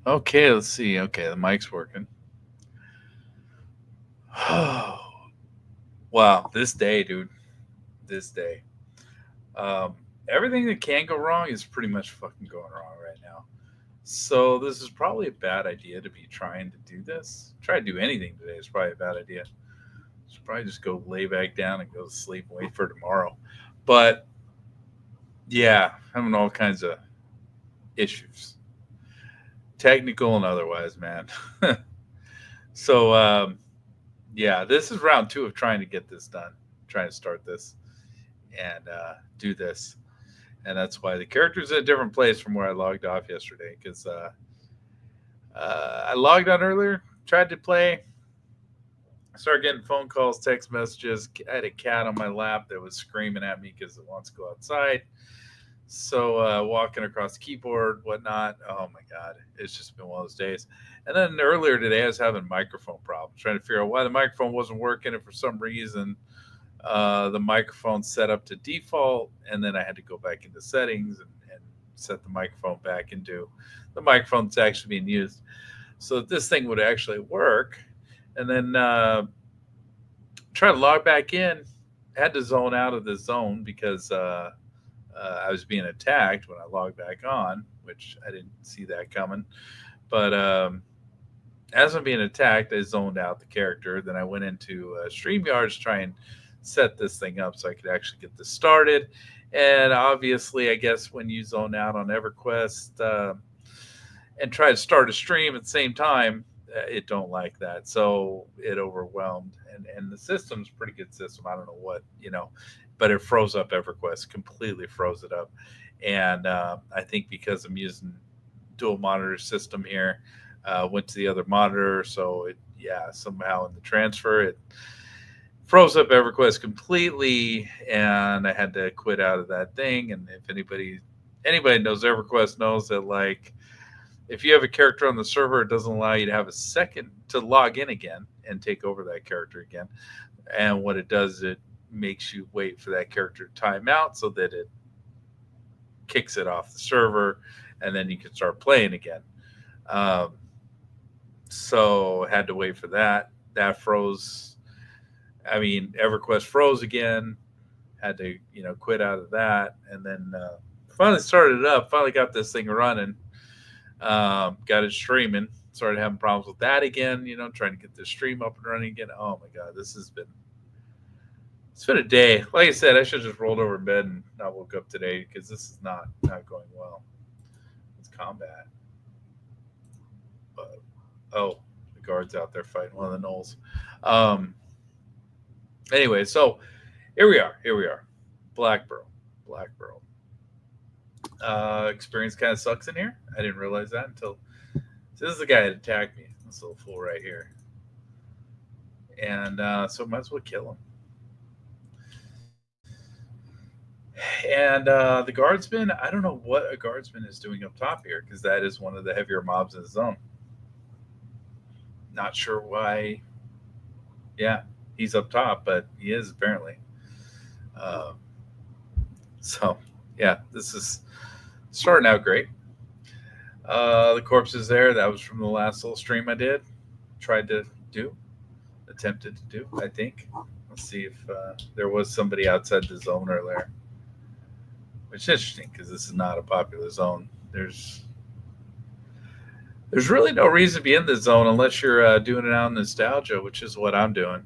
Okay, let's see. Okay, the mic's working. Wow, this day, dude. This day. Um, Everything that can go wrong is pretty much fucking going wrong right now. So this is probably a bad idea to be trying to do this. Try to do anything today is probably a bad idea. Should probably just go lay back down and go to sleep and wait for tomorrow. But yeah, having all kinds of issues, technical and otherwise, man. so yeah, this is round two of trying to get this done, trying to start this and do this, and that's why the character's in a different place from where I logged off yesterday because I logged on earlier, tried to play, started getting phone calls, text messages. I had a cat on my lap that was screaming at me because it wants to go outside. So walking across the keyboard, whatnot. Oh my god, it's just been one of those days. And then earlier today, I was having microphone problems, trying to figure out why the microphone wasn't working, and for some reason, the microphone set up to default, and then I had to go back into settings and set the microphone back into the microphone that's actually being used, so that this thing would actually work. And then try to log back in. Had to zone out of the zone because I was being attacked when I logged back on, which I didn't see that coming. But as I'm being attacked, I zoned out the character. Then I went into StreamYard to try and set this thing up so I could actually get this started. And obviously, I guess when you zone out on Everquest and try to start a stream at the same time, it don't like that. So it overwhelmed. And the system's a pretty good system. I don't know what, but it froze up Everquest, completely froze it up. And I think because I'm using dual monitor system here, went to the other monitor. So it, yeah, somehow in the transfer, it froze up EverQuest completely, and I had to quit out of that thing. And if anybody knows EverQuest knows that, like, if you have a character on the server, it doesn't allow you to have a second to log in again and take over that character again. And what it does, it makes you wait for that character to time out so that it kicks it off the server, and then you can start playing again. Um, so had to wait for that. That froze. I mean, EverQuest froze again. Had to quit out of that, and then finally started it up. Finally got this thing running. Got it streaming. Started having problems with that again. Trying to get the stream up and running again. Oh my god, it's been a day. Like I said, I should have just rolled over in bed and not woke up today because this is not going well. It's combat. But oh, the guard's out there fighting one of the gnolls. Um, anyway, so here we are. Here we are. Blackborough. Blackborough. Experience kind of sucks in here. I didn't realize that until so this is the guy that attacked me. This little fool right here. And so might as well kill him. And the guardsman, I don't know what a guardsman is doing up top here because that is one of the heavier mobs in the zone. Not sure why. Yeah, he's up top, but he is apparently. Um, so yeah, this is starting out great. The corpse is there. That was from the last little stream I did. Tried to do, attempted to do. I think. Let's see if there was somebody outside the zone earlier, which is interesting because this is not a popular zone. There's really no reason to be in this zone unless you're doing it out in nostalgia, which is what I'm doing.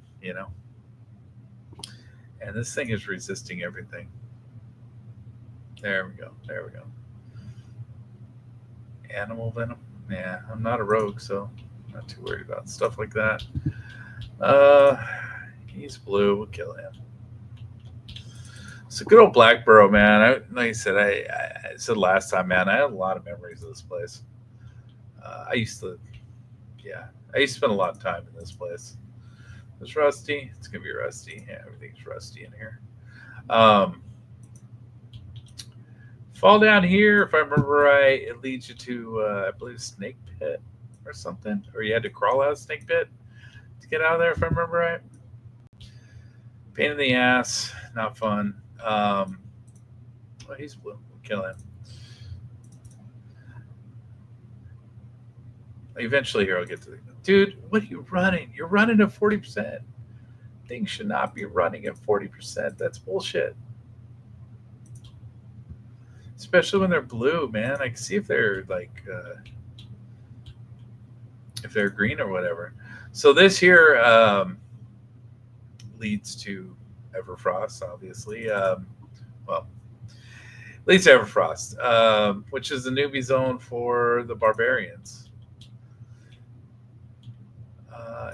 And this thing is resisting everything. There we go. There we go. Animal venom. Yeah, I'm not a rogue, so I'm not too worried about stuff like that. Uh, he's blue. We'll kill him. So good old Blackborough, man. Like I said, I said last time, man. I have a lot of memories of this place. I used to, yeah, I used to spend a lot of time in this place. It's rusty. It's gonna be rusty. Yeah, everything's rusty in here. Um, Fall down here, if I remember right, it leads you to, I believe, Snake Pit or something, or you had to crawl out of Snake Pit to get out of there, if I remember right. Pain in the ass, not fun. Well, he's blue. We'll kill him. Eventually, here I'll get to the dude. What are you running? You're running at 40%. Things should not be running at 40%. That's bullshit. Especially when they're blue, man. I can see if they're like if they're green or whatever. So this here leads to Everfrost, obviously. Well, leads to Everfrost, which is the newbie zone for the barbarians.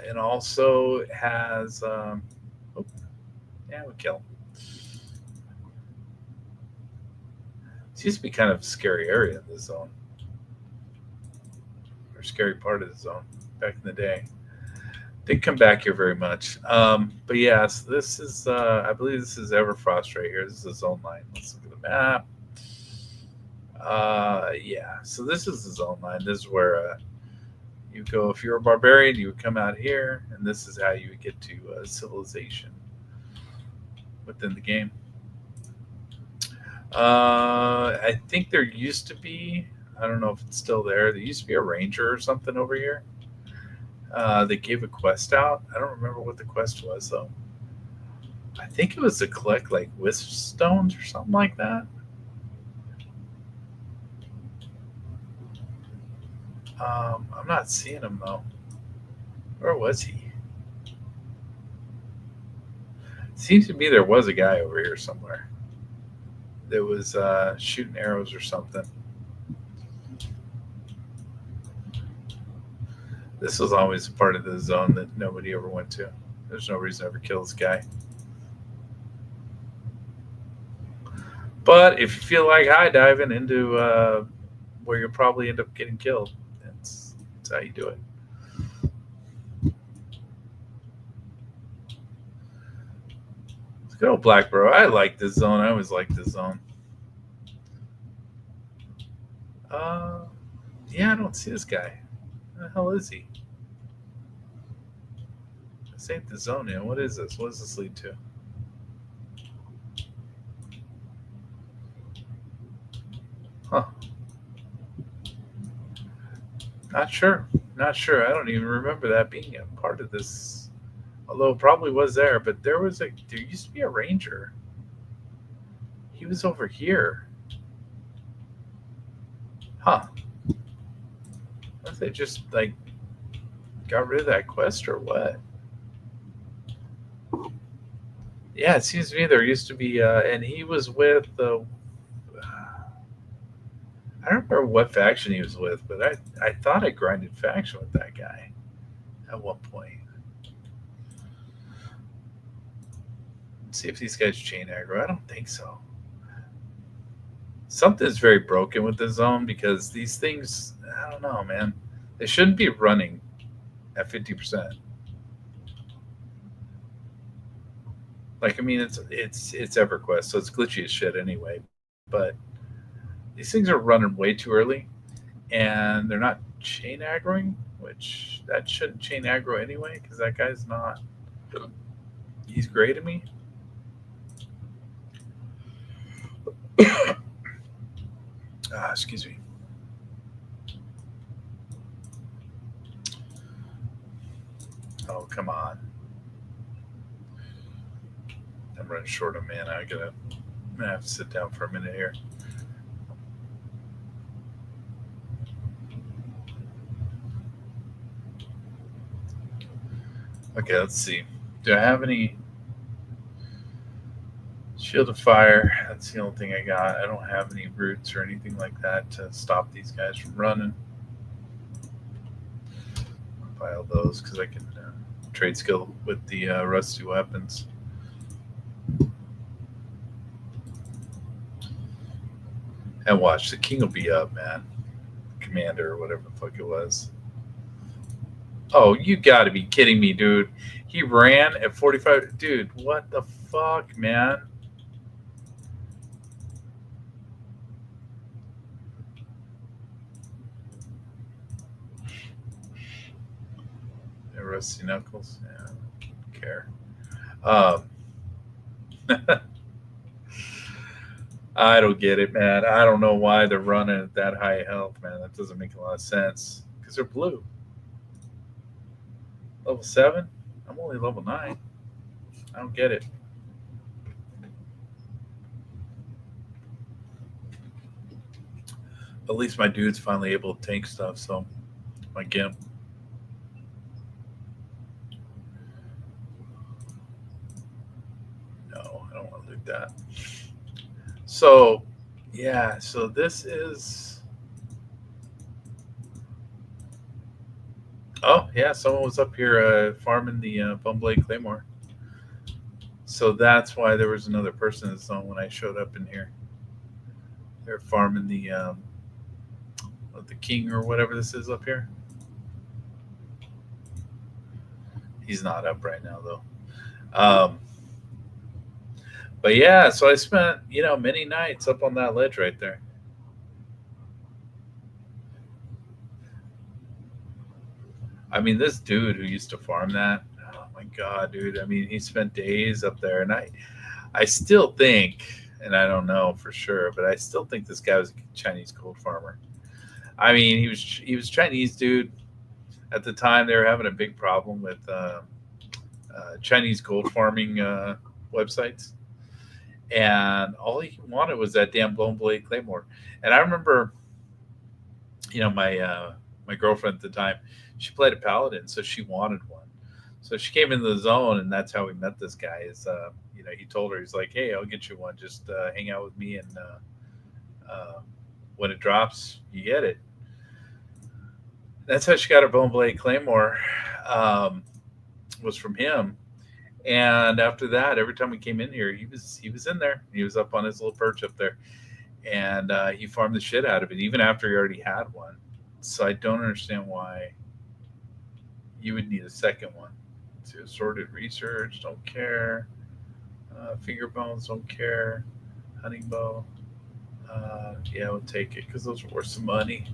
And also has, oh, yeah, we kill. It used to be kind of a scary area in this zone, or scary part of the zone back in the day. Didn't come back here very much. But yes, this is, I believe this is Everfrost right here. This is the zone line. Let's look at the map. Yeah, so this is the zone line. This is where you go. If you're a barbarian, you would come out here, and this is how you would get to civilization within the game. I think there used to be, I don't know if it's still there, there used to be a ranger or something over here. They gave a quest out. I don't remember what the quest was, though. I think it was to collect, like, wisp stones or something like that. I'm not seeing him, though. Where was he? Seems to me there was a guy over here somewhere that was shooting arrows or something. This was always a part of the zone that nobody ever went to. There's no reason to ever kill this guy. But if you feel like high diving into where you'll probably end up getting killed, that's how you do it. Good old Black Bro. I like this zone. I always like this zone. Yeah, I don't see this guy. Where the hell is he? This ain't the zone yet. What is this? What does this lead to? Huh. Not sure. Not sure. I don't even remember that being a part of this. Although it probably was there, but there used to be a ranger. He was over here. Huh. Unless they just like got rid of that quest or what? Yeah, it seems to me there used to be, and he was with the. I don't remember what faction he was with, but I thought I grinded faction with that guy at one point. Let's see if these guys chain aggro. I don't think so. Something's very broken with the zone because these things, I don't know, man. They shouldn't be running at 50%. Like, I mean, it's EverQuest, so it's glitchy as shit anyway. But these things are running way too early, and they're not chain aggroing, which that shouldn't chain aggro anyway, because that guy's not. He's great at me. Excuse me. Oh, come on. I'm running short of mana. I'm gonna have to sit down for a minute here. Okay, let's see. Do I have any shield of fire? That's the only thing I got. I don't have any roots or anything like that to stop these guys from running. File those because I can trade skill with the rusty weapons. And watch, the king will be up, man. Commander or whatever the fuck it was. Oh, you got to be kidding me, dude. He ran at 45. Dude, what the fuck, man? Rusty Knuckles? Yeah, I don't care. I don't get it, man. I don't know why they're running at that high health, man. That doesn't make a lot of sense. Because they're blue. Level 7? I'm only level 9. I don't get it. At least my dude's finally able to tank stuff, so my gimp. No, I don't want to loot that. So, yeah, so this is. Oh, yeah, someone was up here farming the Bumblade Claymore. So that's why there was another person in the zone when I showed up in here. They're farming the king or whatever this is up here. He's not up right now though. Um, but yeah, so I spent many nights up on that ledge right there. I mean, this dude who used to farm that. Oh my god, dude! I mean, he spent days up there, and I still think, and I don't know for sure, but I still think this guy was a Chinese gold farmer. I mean, he was Chinese dude. At the time, they were having a big problem with Chinese gold farming websites, and all he wanted was that damn blown blade claymore. And I remember, my girlfriend at the time, she played a paladin, so she wanted one. So she came into the zone, and that's how we met this guy. He told her, he's like, "Hey, I'll get you one. Just hang out with me, and when it drops, you get it." That's how she got her bone blade claymore. Um, was from him. And after that, every time we came in here, he was in there. He was up on his little perch up there, and he farmed the shit out of it, even after he already had one. So I don't understand why you would need a second one. So assorted research, don't care. Finger bones, don't care. Hunting bow, yeah, we'll take it because those are worth some money.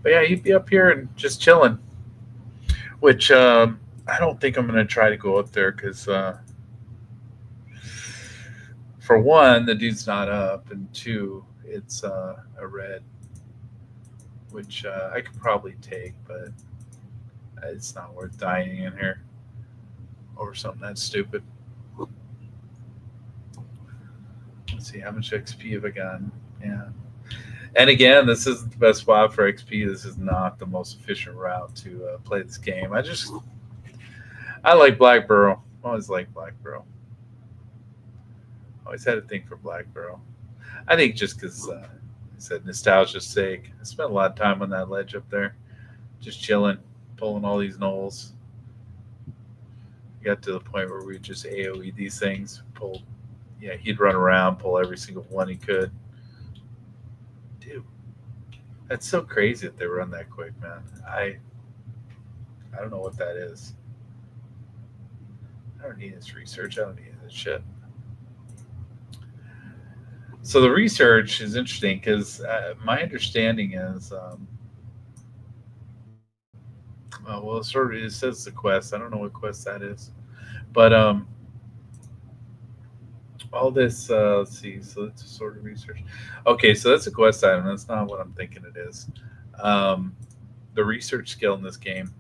But yeah, he'd be up here and just chilling, which I don't think I'm going to try to go up there because, for one, the dude's not up, and two, it's a red, which I could probably take, but it's not worth dying in here over something that's stupid. Let's see, how much XP have I gotten? Yeah. And again, this isn't the best spot for XP. This is not the most efficient route to play this game. I like Black Burrow. Always like Black Burrow. Always had a thing for Black Burrow. I think just because, I said, nostalgia's sake. I spent a lot of time on that ledge up there, just chilling, pulling all these knolls. Got to the point where we just AoE these things. Pull, yeah, he'd run around, pull every single one he could. Dude, that's so crazy that they run that quick, man. I don't know what that is. I don't need this research. I don't need this shit. So the research is interesting because my understanding is, well, it says the quest. I don't know what quest that is, but all this. Let's see. So it's a sort of research. Okay, so that's a quest item. That's not what I'm thinking it is. Um, the research skill in this game,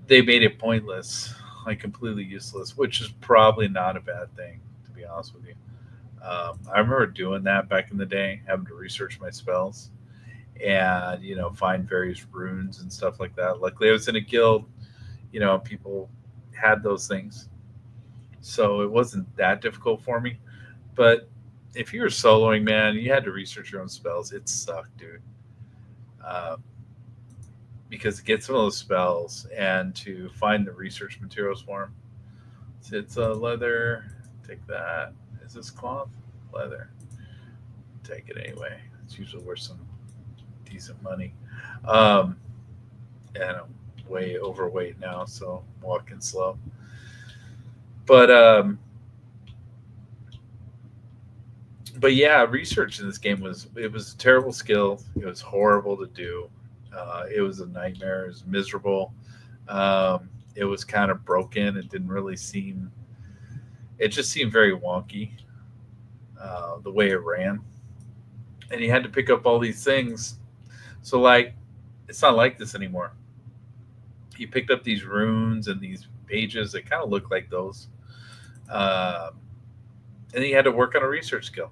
they made it pointless, like completely useless, which is probably not a bad thing, to be honest with you. I remember doing that back in the day, having to research my spells and find various runes and stuff like that. Luckily, I was in a guild, people had those things, so it wasn't that difficult for me. But if you were soloing, man, you had to research your own spells. It sucked, dude. Um, because to get some of those spells and to find the research materials for them, it's a leather. Take that. Is this cloth? Leather. Take it anyway. It's usually worth some decent money. Um, and I'm way overweight now, so I'm walking slow. But yeah, research in this game was a terrible skill. It was horrible to do. It was a nightmare. It was miserable. It was kind of broken. It didn't really seem. It just seemed very wonky, the way it ran, and you had to pick up all these things. So like, it's not like this anymore. You picked up these runes and these pages that kind of look like those, um, and then you had to work on a research skill.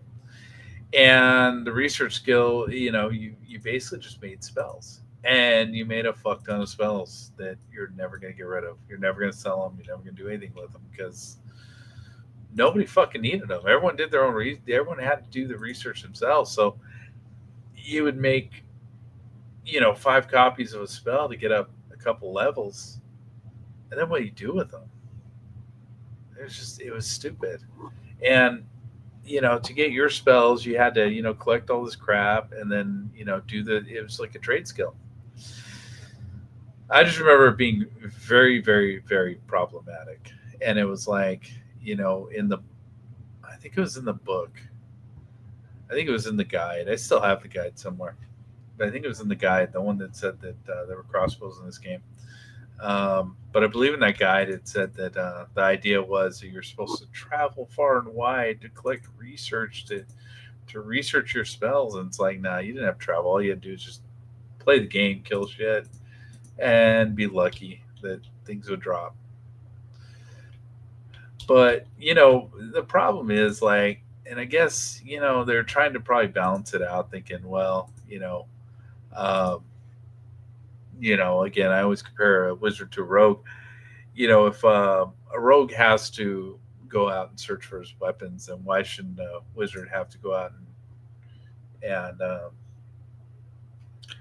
And the research skill, you basically just made spells, and you made a fuck ton of spells that you're never gonna get rid of. You're never gonna sell them. You're never gonna do anything with them because nobody fucking needed them. Everyone did their own. Everyone had to do the research themselves. So you would make, 5 copies of a spell to get up a couple levels, and then what do you do with them? It was stupid. And to get your spells, you had to, collect all this crap and then, it was like a trade skill. I just remember it being very, very, very problematic. And it was like, I think it was in the book. I think it was in the guide. I still have the guide somewhere. But I think it was in the guide, the one that said that there were crossbows in this game. But I believe in that guide it said that the idea was that you're supposed to travel far and wide to collect research to research your spells, and it's like, nah, you didn't have to travel. All you had to do is just play the game, kill shit, and be lucky that things would drop. But the problem is like, and I guess they're trying to probably balance it out, thinking, well, um, again, I always compare a wizard to a rogue. If a rogue has to go out and search for his weapons, then why shouldn't a wizard have to go out and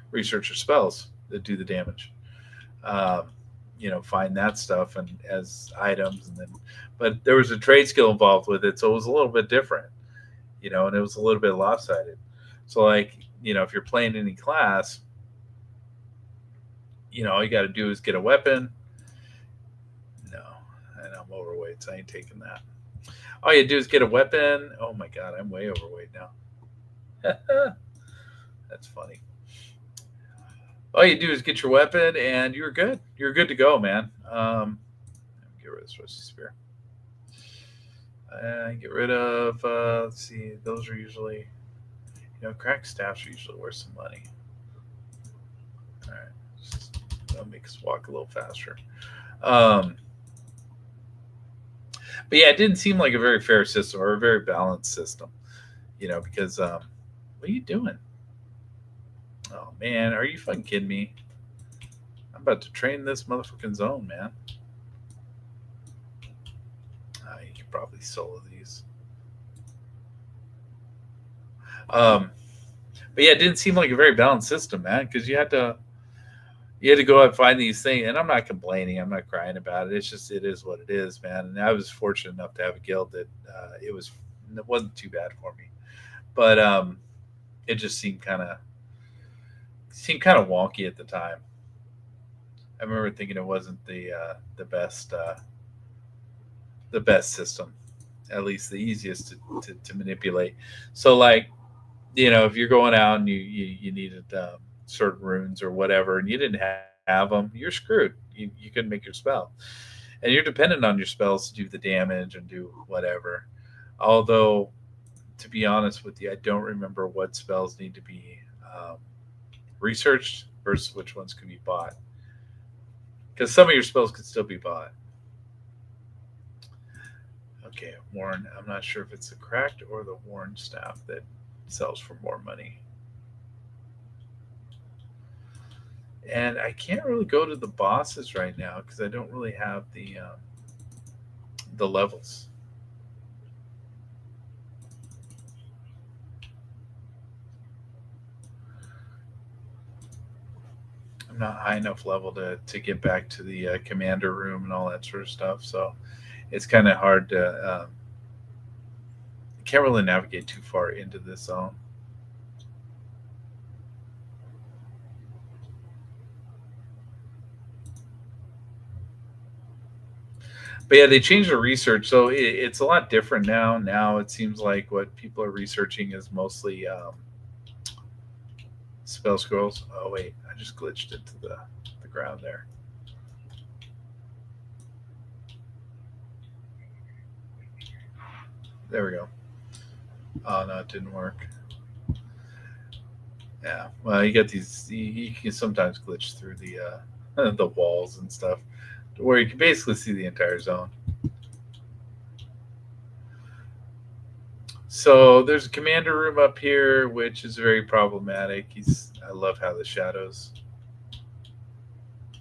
research your spells that do the damage? Um, find that stuff and as items, and then, but there was a trade skill involved with it, so it was a little bit different, and it was a little bit lopsided. So, like, if you're playing any class, all you got to do is get a weapon. No, and I'm overweight, so I ain't taking that. All you do is get a weapon. Oh my god, I'm way overweight now. That's funny. All you do is get your weapon, and you're good. You're good to go, man. Get rid of this rusty spear. Get rid of. Let's see. Those are usually, cracked staffs are usually worth some money. All right, that'll make us walk a little faster. Um, but yeah, it didn't seem like a very fair system or a very balanced system. Because what are you doing? Oh man, are you fucking kidding me? I'm about to train this motherfucking zone, man. You could probably solo these. But yeah, it didn't seem like a very balanced system, man, because you had to go out and find these things. And I'm not complaining, I'm not crying about it. It's just, it is what it is, man. And I was fortunate enough to have a guild that it wasn't too bad for me, but it just seemed kind of wonky at the time. I remember thinking it wasn't the best system, at least the easiest to manipulate. So, like, if you're going out and you needed certain runes or whatever, and you didn't have them, you're screwed. You couldn't make your spell, and you're dependent on your spells to do the damage and do whatever. Although, to be honest with you, I don't remember what spells need to be um, researched versus which ones could be bought, because some of your spells could still be bought. Okay, worn. I'm not sure if it's the cracked or the worn staff that sells for more money. And I can't really go to the bosses right now because I don't really have the levels. I'm not high enough level to get back to the commander room and all that sort of stuff. So it's kind of hard to. Can't really navigate too far into this zone. But yeah, they changed the research, so it's a lot different now. Now it seems like what people are researching is mostly spell scrolls. Oh wait, I just glitched into the ground there. There we go. Oh no, it didn't work. Yeah, well, you get these. You can sometimes glitch through the the walls and stuff, where you can basically see the entire zone. So there's a commander room up here, which is very problematic. I love how the shadows.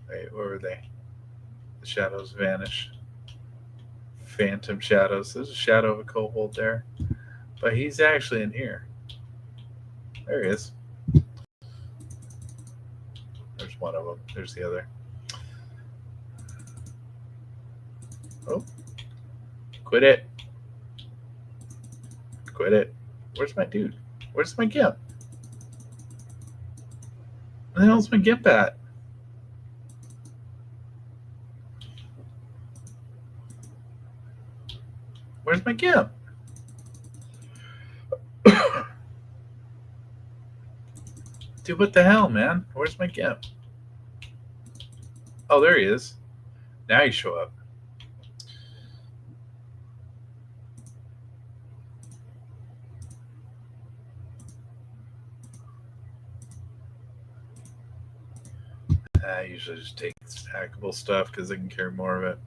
Wait, where were they? The shadows vanish. Phantom shadows. There's a shadow of a kobold there, but he's actually in here. There he is. There's one of them. There's the other. Oh, quit it! Quit it! Where's my dude? Where's my gimp? Where the hell's my gimp at? Where's my gimp? Dude, what the hell, man? Where's my gimp? Oh, there he is. Now you show up. I usually just take stackable stuff because I can carry more of it.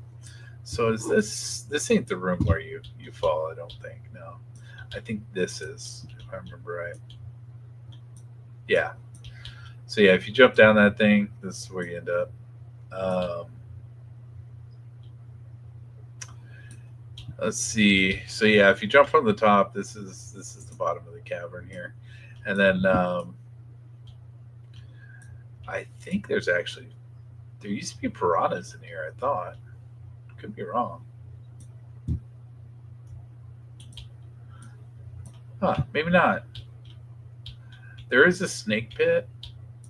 So is this? This ain't the room where you fall. I don't think. No, I think this is. If I remember right. Yeah. So yeah, if you jump down that thing, this is where you end up. Um, let's see. So yeah, if you jump from the top, this is the bottom of the cavern here, and then I think there used to be piranhas in here. I thought. Could be wrong. Huh? Maybe not. There is a snake pit.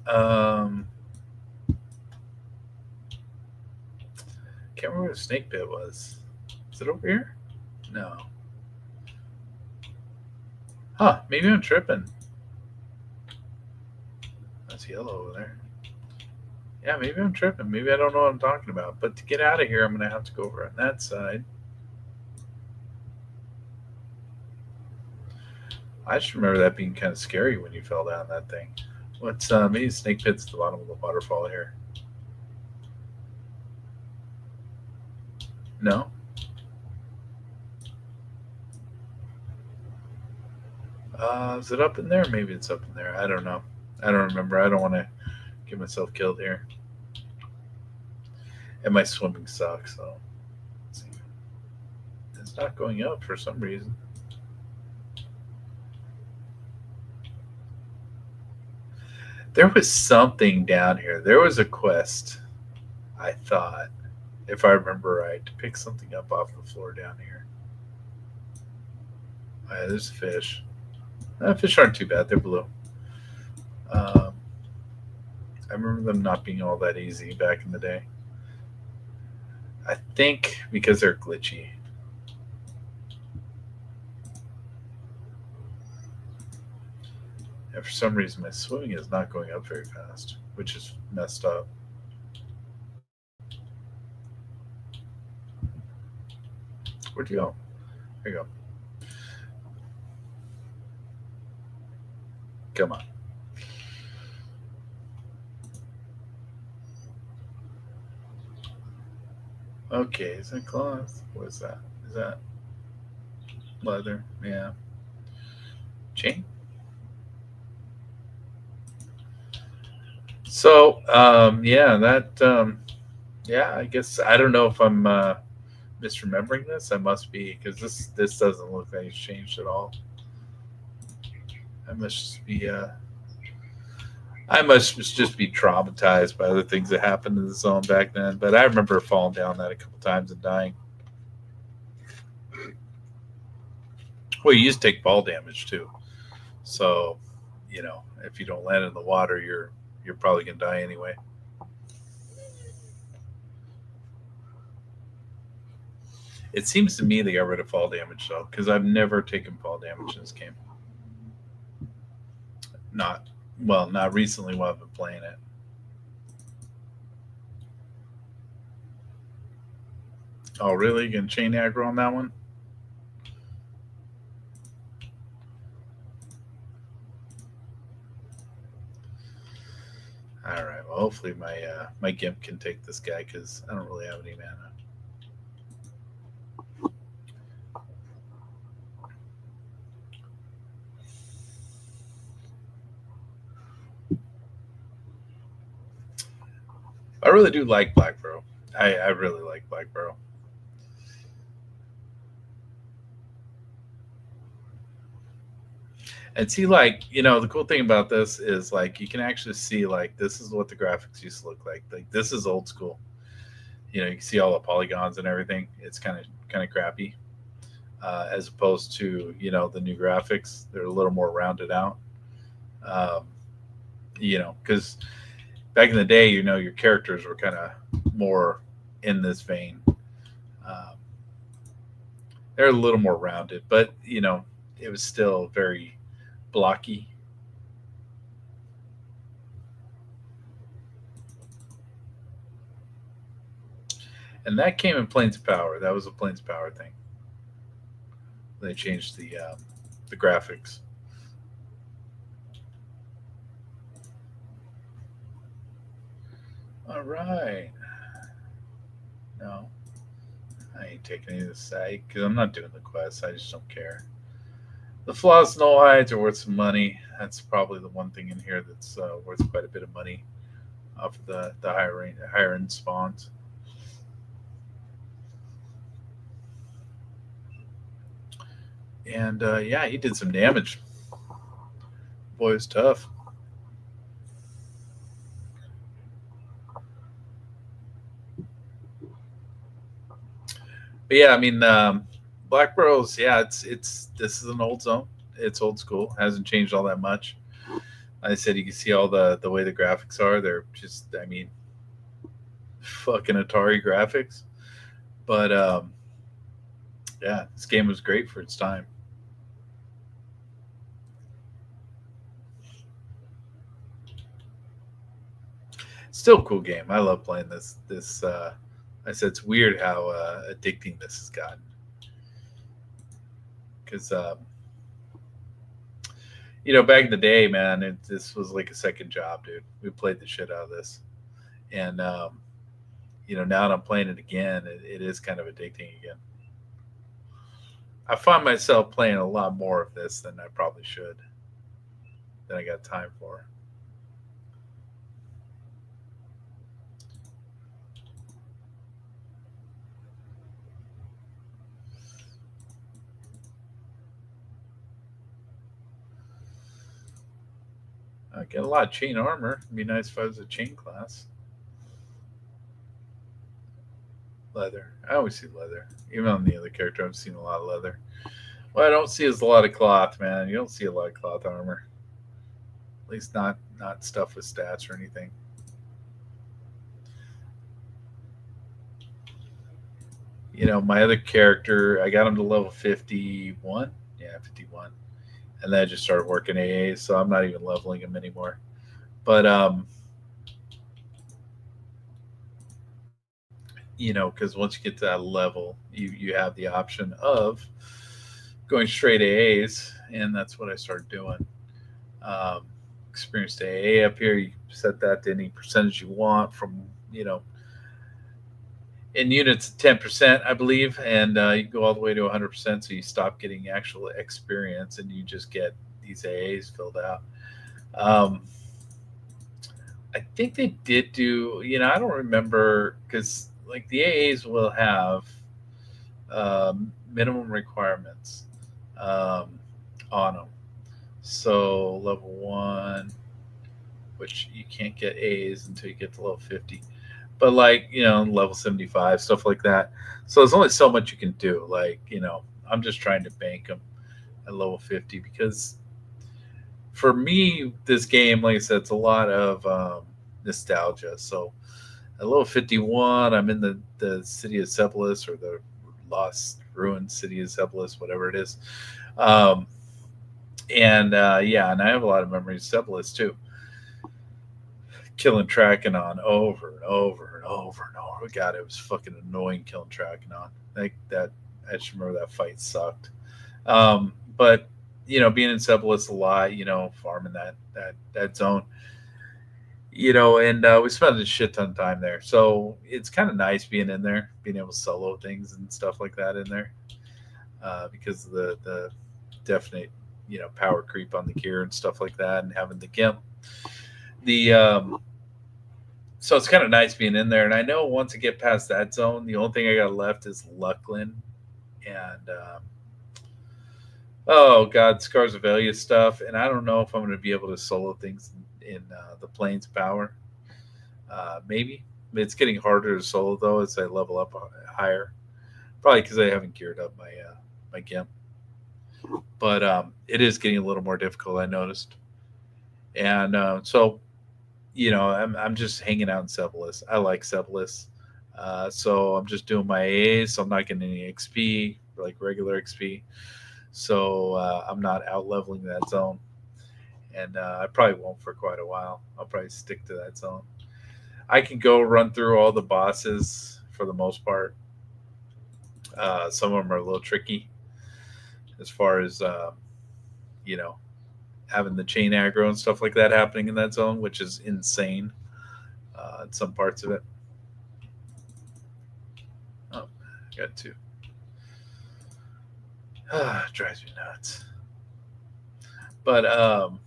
Um, can't remember what a snake pit was. Is it over here? No. Huh? Maybe I'm tripping. That's yellow over there. Yeah, maybe I'm tripping. Maybe I don't know what I'm talking about. But to get out of here, I'm gonna have to go over on that side. I just remember that being kind of scary when you fell down that thing. What's maybe snake pit's at the bottom of the waterfall here? No. Is it up in there? Maybe it's up in there. I don't know. I don't remember. I don't want to get myself killed here. And my swimming sucks, so let's see. It's not going up for some reason. There was something down here. There was a quest, I thought, if I remember right, to pick something up off the floor down here. Oh, yeah, there's a fish. Fish aren't too bad. They're blue. Um, I remember them not being all that easy back in the day. I think because they're glitchy. And for some reason, my swimming is not going up very fast, which is messed up. Where'd you go? There you go. Come on. Okay, is that cloth? What is that? Is that leather? Yeah. Chain? So, yeah, yeah, I guess I don't know if I'm misremembering this. I must be because this doesn't look like it's changed at all. I must just be I must just be traumatized by other things that happened in the zone back then. But I remember falling down that a couple times and dying. Well, you used to take fall damage too, so if you don't land in the water, you're probably gonna die anyway. It seems to me they got rid of fall damage though, because I've never taken fall damage in this game. Not well, not recently while I've been playing it. Oh, really? You can chain aggro on that one? All right. Well, hopefully my gimp can take this guy because I don't really have any mana. I really do like Black Bro. I really like Black Bro. And see, like, the cool thing about this is like you can actually see like this is what the graphics used to look like. Like this is old school. You can see all the polygons and everything. It's kind of crappy, as opposed to the new graphics. They're a little more rounded out. Um, because back in the day, your characters were kind of more in this vein. Um, they're a little more rounded, but it was still very blocky. And that came in Planes of Power. That was a Planes of Power thing. They changed the graphics. All right. No, I ain't taking any of this side because I'm not doing the quest. I just don't care. The flaws null hides are worth some money. That's probably the one thing in here that's worth quite a bit of money off of the higher end spawns. And yeah, he did some damage. Boy, it's tough. But yeah, I mean, Black Bros. Yeah, it's this is an old zone. It's old school. Hasn't changed all that much. Like I said, you can see all the way the graphics are. They're just, I mean, fucking Atari graphics. But yeah, this game was great for its time. Still a cool game. I love playing this. I said it's weird how addicting this has gotten because back in the day, man, this was like a second job, dude. We played the shit out of this, and now that I'm playing it again, it is kind of addicting again. I find myself playing a lot more of this than I probably should, than I got time for. I get a lot of chain armor. It'd be nice if I was a chain class. Leather. I always see leather. Even on the other character, I've seen a lot of leather. What I don't see is a lot of cloth, man. You don't see a lot of cloth armor. At least not stuff with stats or anything. My other character, I got him to level 51. Yeah, 51. And then I just started working AAs, so I'm not even leveling him anymore. But because once you get to that level, you have the option of going straight AAs, and that's what I started doing. Um, Experienced AA up here, you set that to any percentage you want from in units 10%, I believe, and you go all the way to 100%. So you stop getting actual experience, and you just get these AAs filled out. Um, I think they did do. I don't remember because like the AAs will have minimum requirements on them. So level 1, which you can't get A's until you get to level 50. But like, level 75, stuff like that. So there's only so much you can do. Like, I'm just trying to bank them at level 50 because for me, this game, like I said, it's a lot of nostalgia. So at level 51, I'm in the city of Sepolis, or the lost ruined city of Sepolis, whatever it is. Um, and yeah, and I have a lot of memories of Sepolis too. Killing Trakenon over and over and over and over. God, it was fucking annoying killing Trakenon. Like that, I just remember that fight sucked. But being in Sepolis a lot, farming that zone, and we spent a shit ton of time there. So it's kind of nice being in there, being able to solo things and stuff like that in there, because of the definite power creep on the gear and stuff like that, and having the gimp. The So it's kind of nice being in there. And I know once I get past that zone, the only thing I got left is Luckland and oh god, Scars of Velia stuff. And I don't know if I'm going to be able to solo things in the Plains Power. Maybe. It's getting harder to solo though as I level up higher. Probably because I haven't geared up my gimp. But it is getting a little more difficult. I noticed, and so I'm just hanging out in Sebelis. I like Sebelis. So I'm just doing my A's. So I'm not getting any XP, like regular XP. So I'm not out leveling that zone. And I probably won't for quite a while. I'll probably stick to that zone. I can go run through all the bosses for the most part. Some of them are a little tricky as far as, you know, having the chain aggro and stuff like that happening in that zone, which is insane in some parts of it. Oh, got two. Drives me nuts. But oh,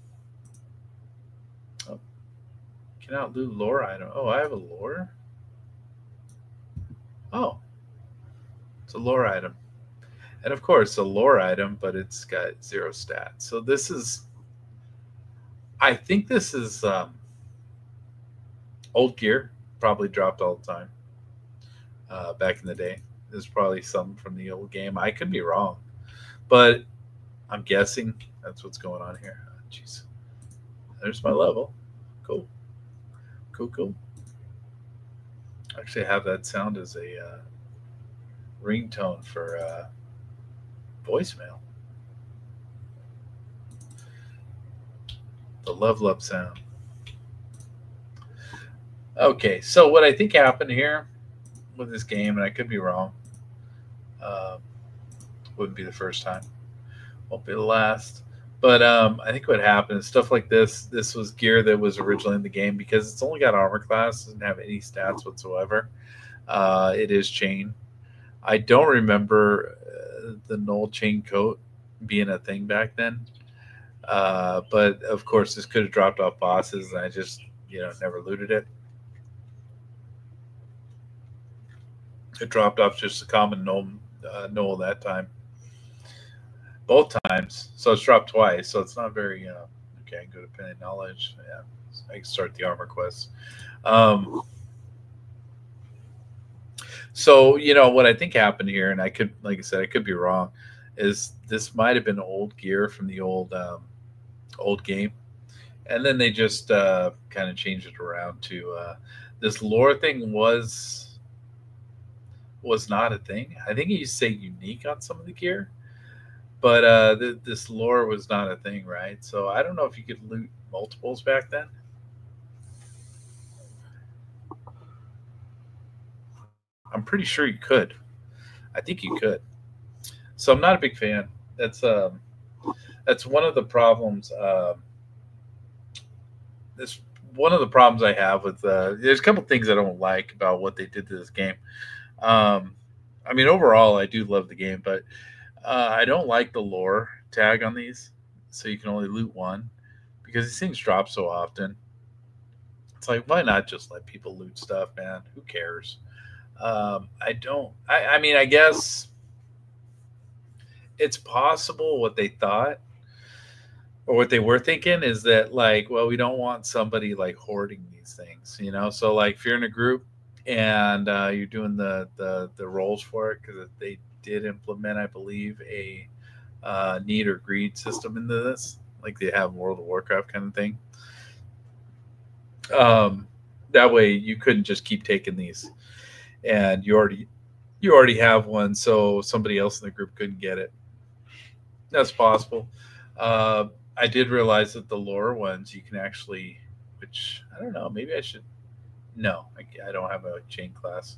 cannot loot lore item. Oh, I have a lore. Oh, it's a lore item, and of course a lore item, but it's got 0 stats. So this is, I think this is old gear, probably dropped all the time back in the day. There's probably some from the old game. I could be wrong, but I'm guessing that's what's going on here. Jeez, there's my level. Cool, cool, cool. Actually, I have that sound as a ringtone for voicemail. The level up sound. Okay, so what I think happened here with this game, and I could be wrong, uh, wouldn't be the first time, won't be the last. But I think what happened is stuff like this. This was gear that was originally in the game because it's only got armor class, doesn't have any stats whatsoever. It is chain. I don't remember the null chain coat being a thing back then. But of course, this could have dropped off bosses, and I just never looted it. It dropped off just a common null that time, both times. So it's dropped twice. So it's not very okay. I can go to pen and knowledge. Yeah, I can start the armor quest. Um, so what I think happened here, and I could, like I said, I could be wrong, is this might have been old gear from the old game, and then they just kind of changed it around to this lore thing was not a thing. I think you say unique on some of the gear, but this lore was not a thing, right? So I don't know if you could loot multiples back then. I'm pretty sure you could. I think you could. So I'm not a big fan. That's one of the problems. This one of the problems I have with. There's a couple things I don't like about what they did to this game. Um, I mean, overall, I do love the game, but I don't like the lore tag on these. So you can only loot one because these things drop so often. It's like, why not just let people loot stuff, man? Who cares? I don't. I mean, I guess it's possible what they thought or what they were thinking is that, like, well, we don't want somebody like hoarding these things. So like if you're in a group and you're doing the roles for it, because they did implement, I believe, a need or greed system into this, like they have World of Warcraft kind of thing. um, that way you couldn't just keep taking these, and you already have one, so somebody else in the group couldn't get it. That's possible. uh, I did realize that the lore ones you can actually, which I don't know, maybe I should. No, I don't have a chain class.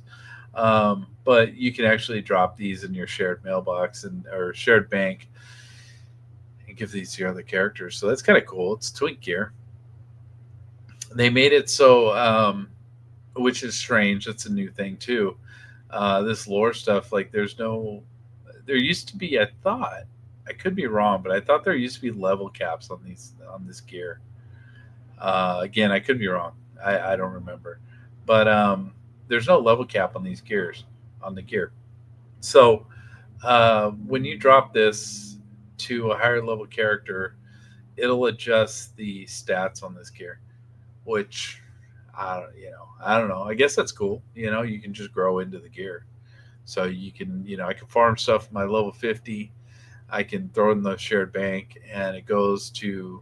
But you can actually drop these in your shared mailbox and or shared bank and give these to your other characters. So that's kind of cool. It's twink gear. They made it so, which is strange. That's a new thing too. This lore stuff, like there's no, there used to be. I thought I could be wrong, but I thought there used to be level caps on these on this gear. Again, I could be wrong. I don't remember, but there's no level cap on these gears on the gear. So when you drop this to a higher level character, it'll adjust the stats on this gear, which I don't know. I guess that's cool. You can just grow into the gear. So you can, I can farm stuff my level 50. I can throw in the shared bank, and it goes to,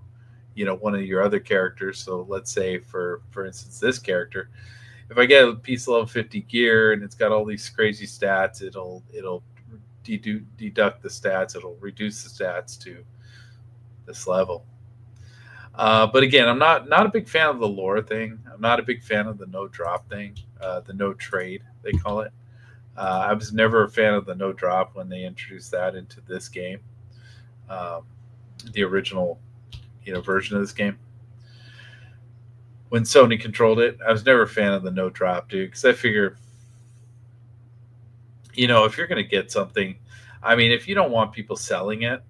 one of your other characters. So let's say for instance, this character, if I get a piece of level 50 gear and it's got all these crazy stats, it'll deduct the stats. It'll reduce the stats to this level. But again, I'm not a big fan of the lore thing. I'm not a big fan of the no drop thing, the no trade they call it. I was never a fan of the no drop when they introduced that into this game, um, the original version of this game. When Sony controlled it, I was never a fan of the no drop, dude, because I figure, if you're going to get something, I mean, if you don't want people selling it,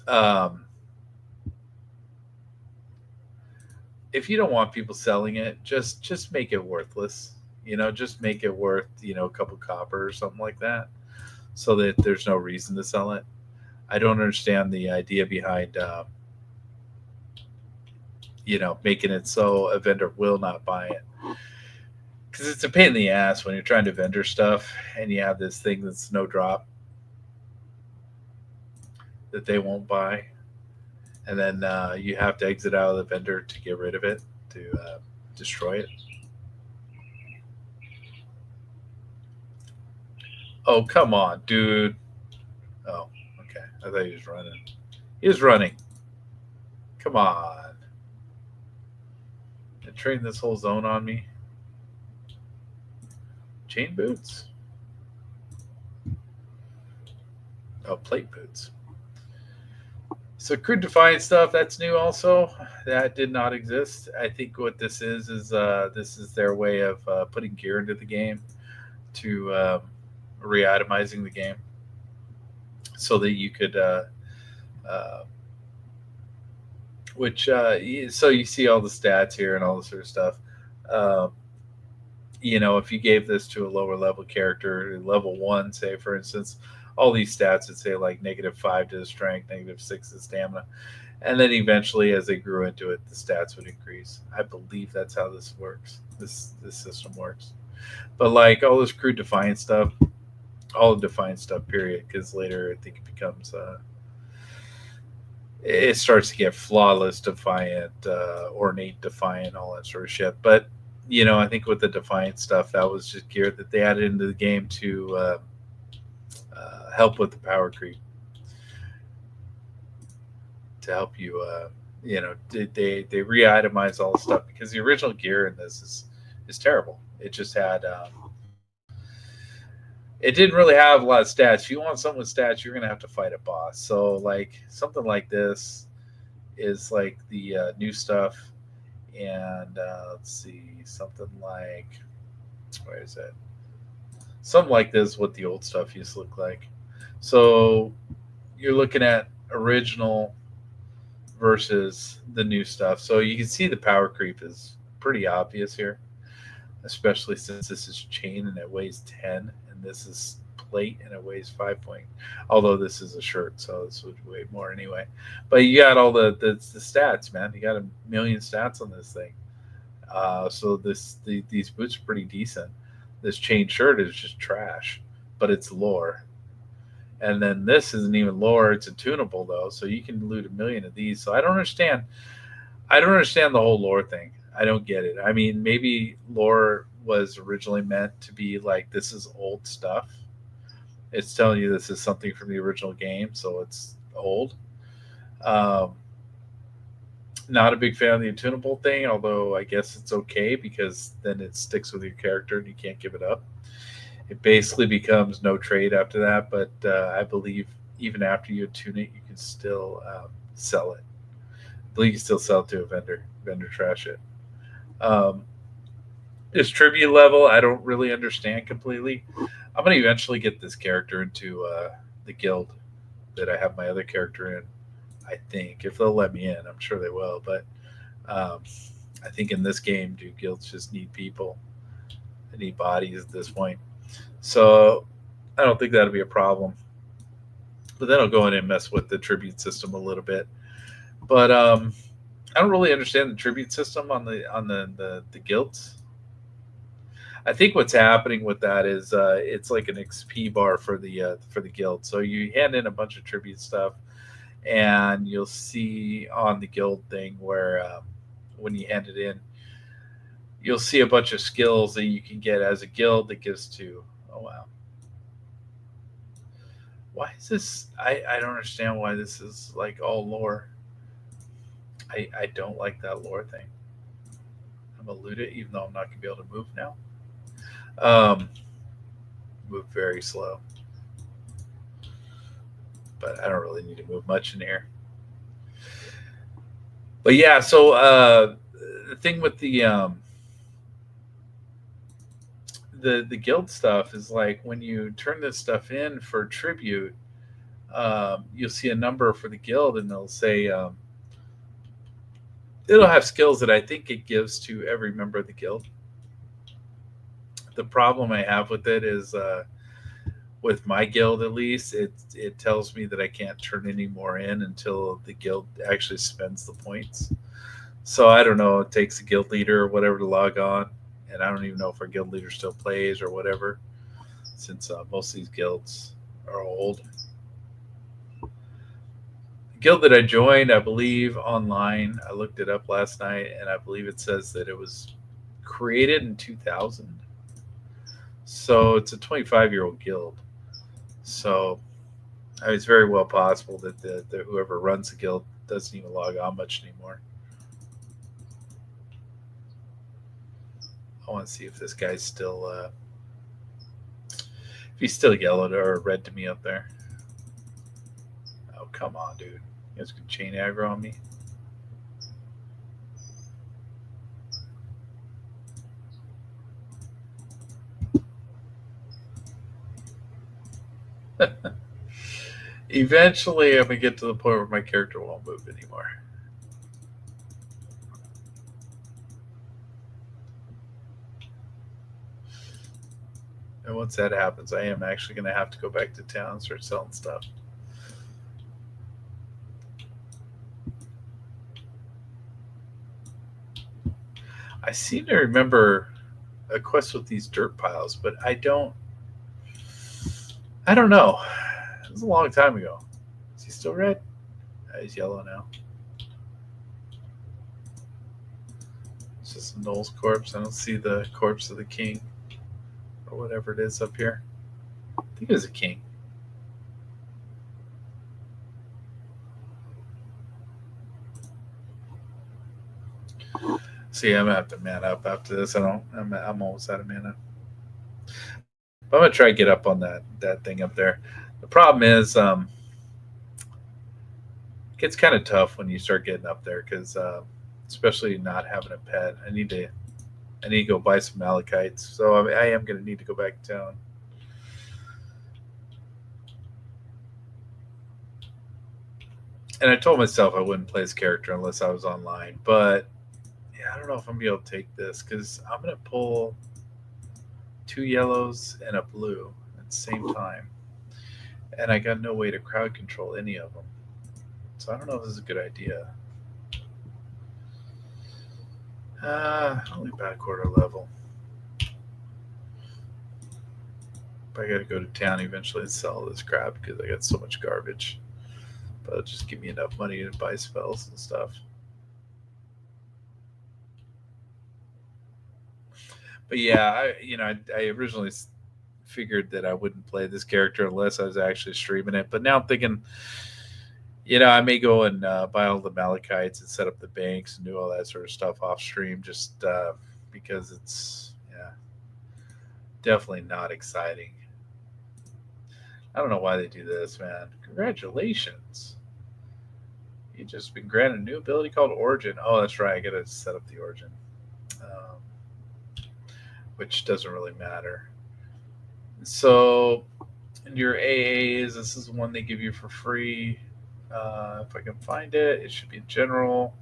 um, just make it worthless. Just make it worth a couple copper or something like that, so that there's no reason to sell it. I don't understand the idea behind making it so a vendor will not buy it, because it's a pain in the ass when you're trying to vendor stuff and you have this thing that's no drop that they won't buy, and then you have to exit out of the vendor to get rid of it, to destroy it. Oh, come on, dude. Oh, okay. I thought he was running. He was running. Come on. And train this whole zone on me. Chain boots? Oh, plate boots. So crude defiant stuff, that's new also. That did not exist. I think what this is this is their way of putting gear into the game, to re-itemizing the game, so that you could uh, so you see all the stats here and all this sort of stuff. Um, if you gave this to a lower level character, level one, say for instance, all these stats would say like -5 to the strength, -6 to the stamina, and then eventually, as they grew into it, the stats would increase. I believe that's how this works. This system works. But like all this crude defiant stuff, all the defiant stuff, period, because later I think it becomes it starts to get flawless defiant, ornate defiant, all that sort of shit. But I think with the defiant stuff, that was just gear that they added into the game to help with the power creep, to help you. They re-itemize all the stuff, because the original gear in this is terrible. It just had. It didn't really have a lot of stats. If you want something with stats, you're gonna have to fight a boss. So like something like this is like the new stuff, and let's see, something like, where is it? Something like this is what the old stuff used to look like. So you're looking at original versus the new stuff. So you can see the power creep is pretty obvious here, especially since this is chain and it weighs 10, and this is plate and it weighs 5 point. Although this is a shirt, so this would weigh more anyway. But you got all the stats, man. You got a million stats on this thing. So these boots are pretty decent. This chain shirt is just trash, but it's lore. And then this isn't even lore; it's a tunable though, so you can loot a million of these. So I don't understand. I don't understand the whole lore thing. I don't get it. I mean, maybe lore was originally meant to be like, this is old stuff. It's telling you this is something from the original game, so it's old. Um, Not a big fan of the attunable thing, although I guess it's okay, because then it sticks with your character and you can't give it up. It basically becomes no trade after that, but I believe even after you attune it, you can still sell it. I believe you still sell it to a vendor. Vendor trash it. Um, this tribute level, I don't really understand completely. I'm gonna eventually get this character into the guild that I have my other character in. I think if they'll let me in, I'm sure they will. But um, I think in this game, do guilds just need people? They need bodies at this point. So I don't think that'll be a problem. But then I'll go in and mess with the tribute system a little bit. But I don't really understand the tribute system on the guilds. I think what's happening with that is it's like an XP bar for the guild. So you hand in a bunch of tribute stuff, and you'll see on the guild thing where when you hand it in, you'll see a bunch of skills that you can get as a guild that gives to. Oh wow, why is this? I don't understand why this is like all lore. I don't like that lore thing. I'm gonna loot it, even though I'm not gonna be able to move now. Um, Move very slow, but I don't really need to move much in here. But yeah, so the thing with the guild stuff is like when you turn this stuff in for tribute, you'll see a number for the guild, and they'll say it'll have skills that I think it gives to every member of the guild. The problem I have with it is with my guild at least, it tells me that I can't turn any more in until the guild actually spends the points. So I don't know. It takes a guild leader or whatever to log on, and I don't even know if our guild leader still plays or whatever, since most of these guilds are old. The guild that I joined, I believe online. I looked it up last night, and I believe it says that it was created in 2000. So it's a 25-year-old guild. So it's very well possible that the whoever runs the guild doesn't even log on much anymore. I want to see if this guy's still if he's still yellowed or red to me up there. Oh come on, dude! You guys can chain aggro on me. Eventually, I'm gonna get to the point where my character won't move anymore. And once that happens, I am actually gonna have to go back to town and start selling stuff. I seem to remember a quest with these dirt piles, but I don't. I don't know. It was a long time ago. Is he still red? He's yellow now. It's just Noel's corpse. I don't see the corpse of the king or whatever it is up here. I think it was a king. See, I'm gonna have to man up after this. I don't. I'm almost out of mana. But I'm gonna try to get up on that thing up there. The problem is, it gets kind of tough when you start getting up there because, especially not having a pet. I need to go buy some malachites. So I am gonna need to go back to town. And I told myself I wouldn't play this character unless I was online. But yeah, I don't know if I'm gonna be able to take this because I'm gonna pull two yellows and a blue at the same time, and I got no way to crowd control any of them. So I don't know if this is a good idea. Only back order level. But I got to go to town eventually and sell this crap because I got so much garbage. But it'll just give me enough money to buy spells and stuff. But yeah, I originally figured that I wouldn't play this character unless I was actually streaming it. But now I'm thinking, I may go and buy all the Malachites and set up the banks and do all that sort of stuff off stream just because it's, yeah, definitely not exciting. I don't know why they do this, man. Congratulations. You just been granted a new ability called Origin. Oh, that's right. I gotta set up the Origin, um, which doesn't really matter. So, in your AAs, this is the one they give you for free. If I can find it, it should be general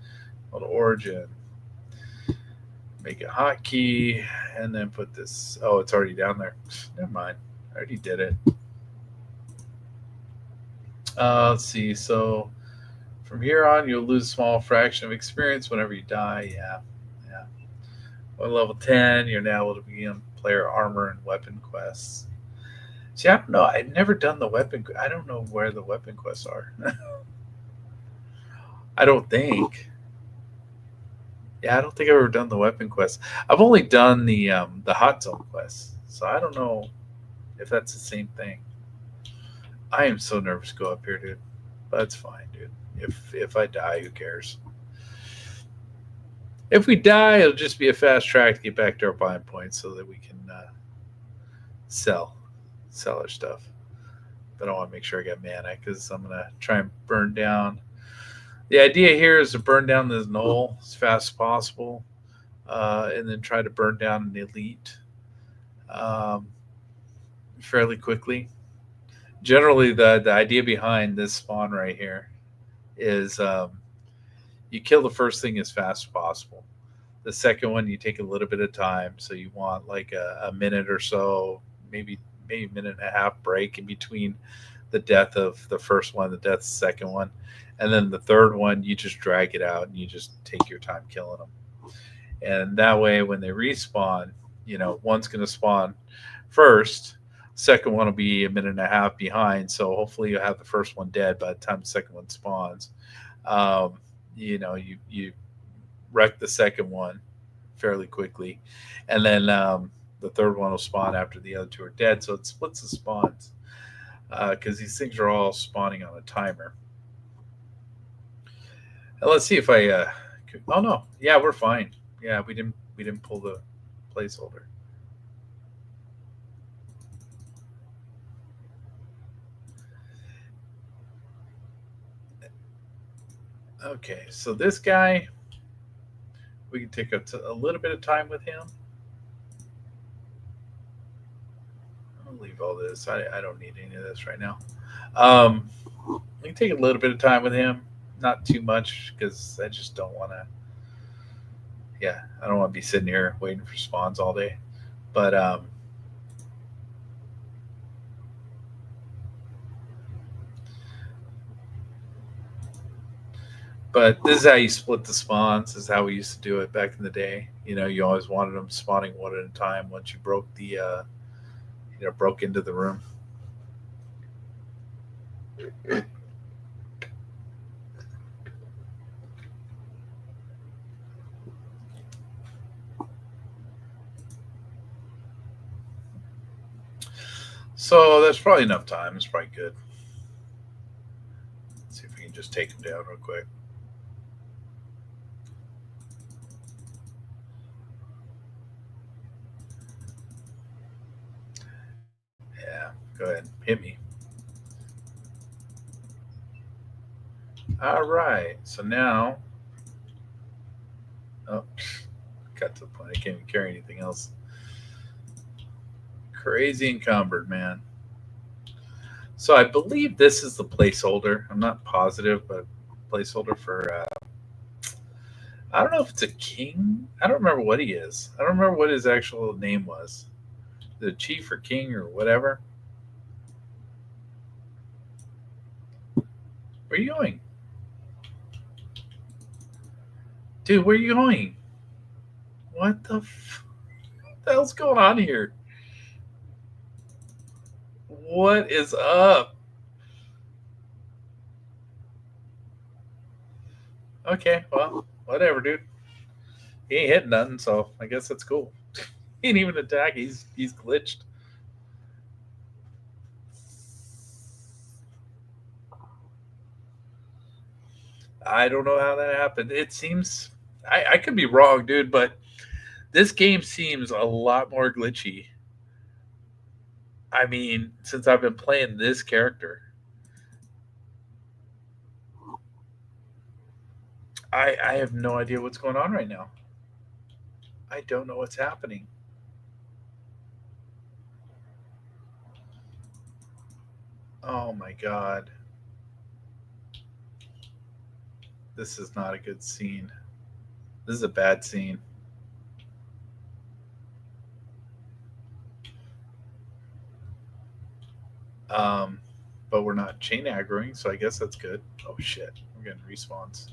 called Origin. Make it hotkey, and then put this. Oh, it's already down there. Never mind. I already did it. Let's see. So from here on, you'll lose a small fraction of experience whenever you die. Yeah, yeah. On level 10, you're now able to begin player armor and weapon quests. See, I don't know. I've never done the weapon. I don't know where the weapon quests are. I don't think. Yeah, I don't think I've ever done the weapon quest. I've only done the hot zone quest, so I don't know if that's the same thing. I am so nervous to go up here, dude. But it's fine, dude. If I die, who cares? If we die, it'll just be a fast track to get back to our buying point, so that we can sell our stuff. But I want to make sure I got mana because I'm gonna try and burn down. The idea here is to burn down this knoll as fast as possible, and then try to burn down an elite um, fairly quickly. Generally, the idea behind this spawn right here is you kill the first thing as fast as possible. The second one, you take a little bit of time, so you want like a minute or so, maybe a minute and a half break in between the death of the first one, the death of the second one, and then the third one, you just drag it out and you just take your time killing them. And that way, when they respawn, one's going to spawn first. Second one will be a minute and a half behind, so hopefully you'll have the first one dead by the time the second one spawns. You wreck the second one fairly quickly, and then the third one will spawn after the other two are dead. So it splits the spawns because these things are all spawning on a timer. And let's see if I. Oh no, yeah, we're fine. Yeah, we didn't pull the placeholder. Okay, so this guy, we can take a little bit of time with him. I'll leave all this. I don't need any of this right now. We can take a little bit of time with him, not too much, because I just don't want to. Yeah, I don't want to be sitting here waiting for spawns all day. But this is how you split the spawns. This is how we used to do it back in the day. You always wanted them spawning one at a time once you broke broke into the room. So that's probably enough time. It's probably good. Let's see if we can just take them down real quick. Yeah, go ahead. Hit me. All right. So now, oh, got to the point. I can't even carry anything else. Crazy encumbered, man. So I believe this is the placeholder. I'm not positive, but placeholder for. I don't know if it's a king. I don't remember what he is. I don't remember what his actual name was. The chief or king or whatever. Where are you going? Dude, where are you going? What the hell's going on here? What is up? Okay, well, whatever, dude. He ain't hitting nothing, so I guess that's cool. He ain't even attack. He's glitched. I don't know how that happened. It seems I could be wrong, dude, but this game seems a lot more glitchy. I mean, since I've been playing this character. I have no idea what's going on right now. I don't know what's happening. Oh my god. This is not a good scene. This is a bad scene. Um, but we're not chain aggroing, so I guess that's good. Oh shit, we're getting respawns.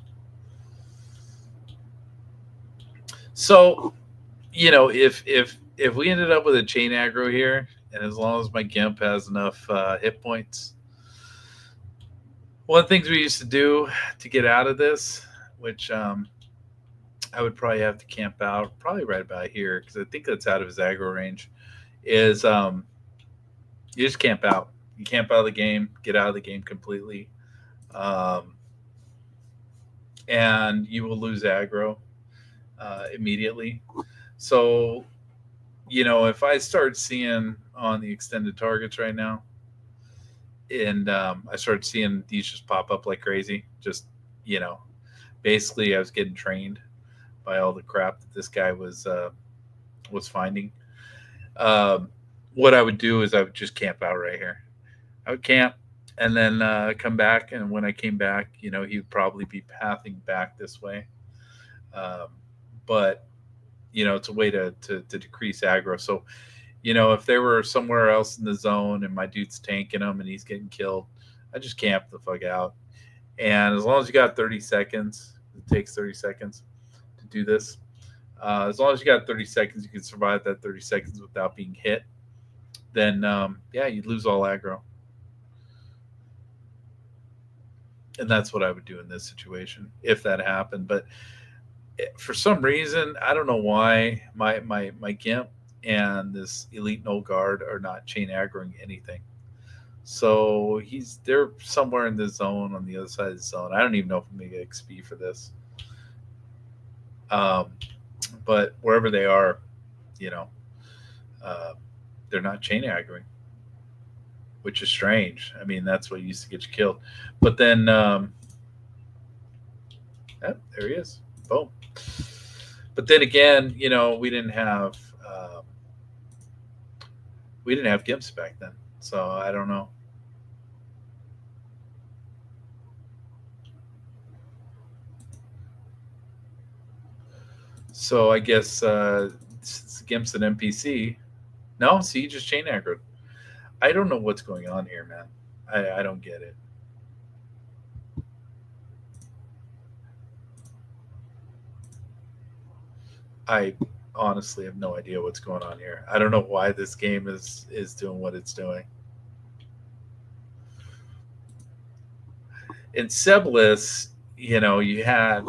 So, if we ended up with a chain aggro here, and as long as my gimp has enough hit points, one of the things we used to do to get out of this, which I would probably have to camp out, probably right about here, because I think that's out of his aggro range, is you just camp out. You camp out of the game, get out of the game completely, um, and you will lose aggro immediately. So, if I start seeing on the extended targets right now, and I started seeing these just pop up like crazy, just, you know, basically I was getting trained by all the crap that this guy was finding. Um, what I would do is I would just camp out right here. I would camp and then come back. And when I came back, he would probably be pathing back this way. Um, but it's a way to decrease aggro. So, if they were somewhere else in the zone and my dude's tanking him and he's getting killed, I just camp the fuck out. And as long as you got 30 seconds, it takes 30 seconds to do this. As long as you got 30 seconds, you can survive that 30 seconds without being hit. Then, yeah, you'd lose all aggro. And that's what I would do in this situation if that happened. But for some reason, I don't know why my gimp and this elite no guard are not chain aggroing anything. So they're somewhere in the zone on the other side of the zone. I don't even know if I'm gonna get XP for this. Um, but wherever they are, you know, uh, they're not chain aggroing, which is strange. I mean, that's what used to get you killed. But then, there he is. Boom. But then again, we didn't have gimps back then, so I don't know. So I guess Gimp's an NPC. No, see, just chain aggroed. I don't know what's going on here, man. I don't get it. I honestly have no idea what's going on here. I don't know why this game is doing what it's doing. In Seblis, you have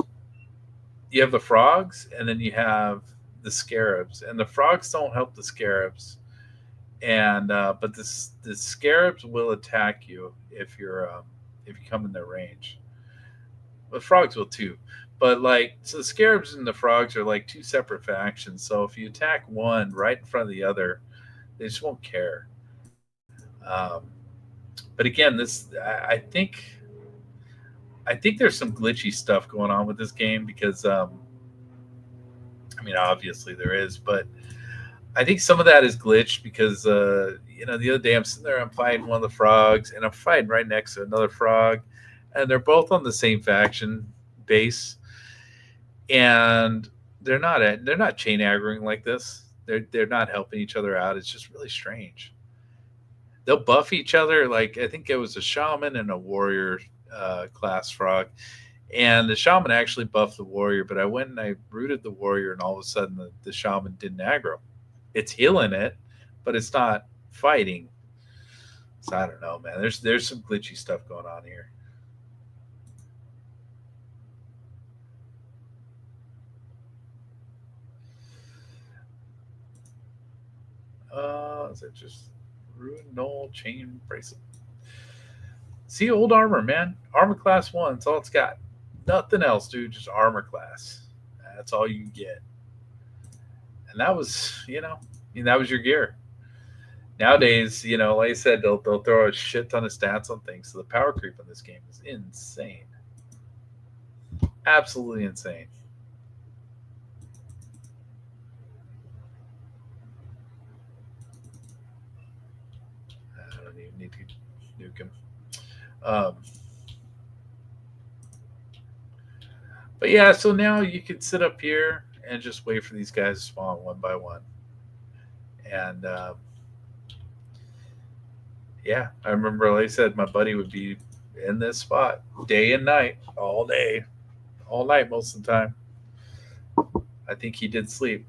the frogs and then you have the scarabs, and the frogs don't help the scarabs, and but the scarabs will attack you if you come in their range. The frogs will too, but like, so the scarabs and the frogs are like two separate factions. So if you attack one right in front of the other, they just won't care. Um, but again, I think there's some glitchy stuff going on with this game because I mean, obviously there is, but I think some of that is glitched because the other day I'm sitting there, I'm fighting one of the frogs, and I'm fighting right next to another frog, and they're both on the same faction base, and they're not chain aggroing like this. They're not helping each other out. It's just really strange. They'll buff each other. Like, I think it was a shaman and a warrior class frog, and the shaman actually buffed the warrior. But I went and I rooted the warrior, and all of a sudden the shaman didn't aggro. It's healing it, but it's not fighting. So I don't know, man. There's some glitchy stuff going on here. Is it just ruin null chain bracelet? See, old armor, man. Armor class one. That's all it's got. Nothing else, dude. Just armor class. That's all you get. And that was, that was your gear. Nowadays, like I said, they'll throw a shit ton of stats on things. So the power creep in this game is insane. Absolutely insane. I don't even need to nuke him. Um, but yeah, so now you can sit up here and just wait for these guys to spawn one by one. And yeah, I remember, like I said, my buddy would be in this spot day and night, all day, all night most of the time. I think he did sleep,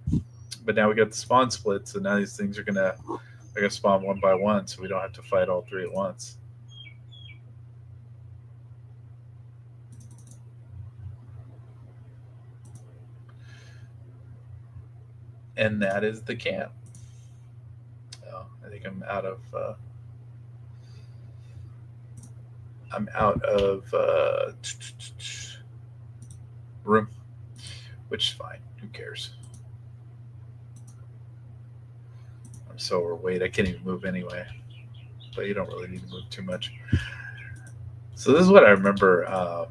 but now we got the spawn split, so now these things are gonna spawn one by one, so we don't have to fight all three at once. And that is the camp. Oh, I think I'm out of room, which is fine. Who cares? I'm so overweight. I can't even move anyway. But you don't really need to move too much. So this is what I remember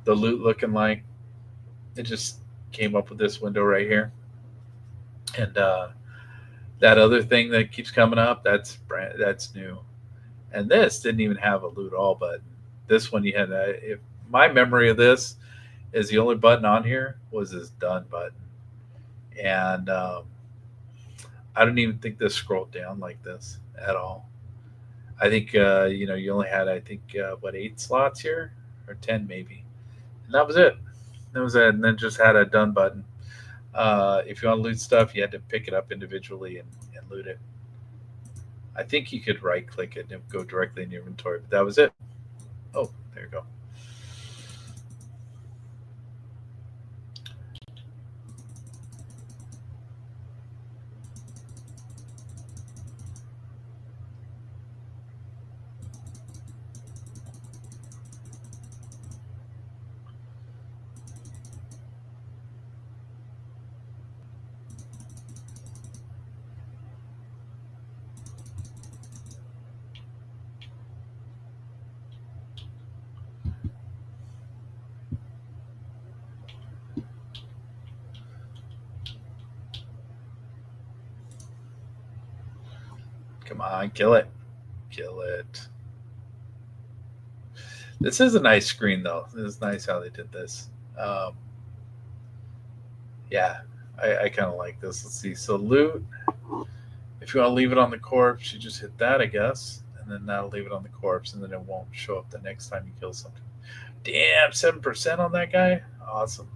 the loot looking like. It just came up with this window right here, and that other thing that keeps coming up, that's new. And this didn't even have a loot all button. This one you had. If my memory of this is the only button on here was this done button, and I don't even think this scrolled down like this at all. I think you only had I think what 8 slots here or 10 maybe, and that was it. That was it, and then just had a done button. If you want to loot stuff, you had to pick it up individually and loot it. I think you could right click it and go directly in your inventory, but that was it. Oh, there you go. Come on, kill it. Kill it. This is a nice screen, though. This is nice how they did this. Um, yeah, I kind of like this. Let's see. So, loot. If you want to leave it on the corpse, you just hit that, I guess. And then that'll leave it on the corpse, and then it won't show up the next time you kill something. Damn, 7% on that guy? Awesome.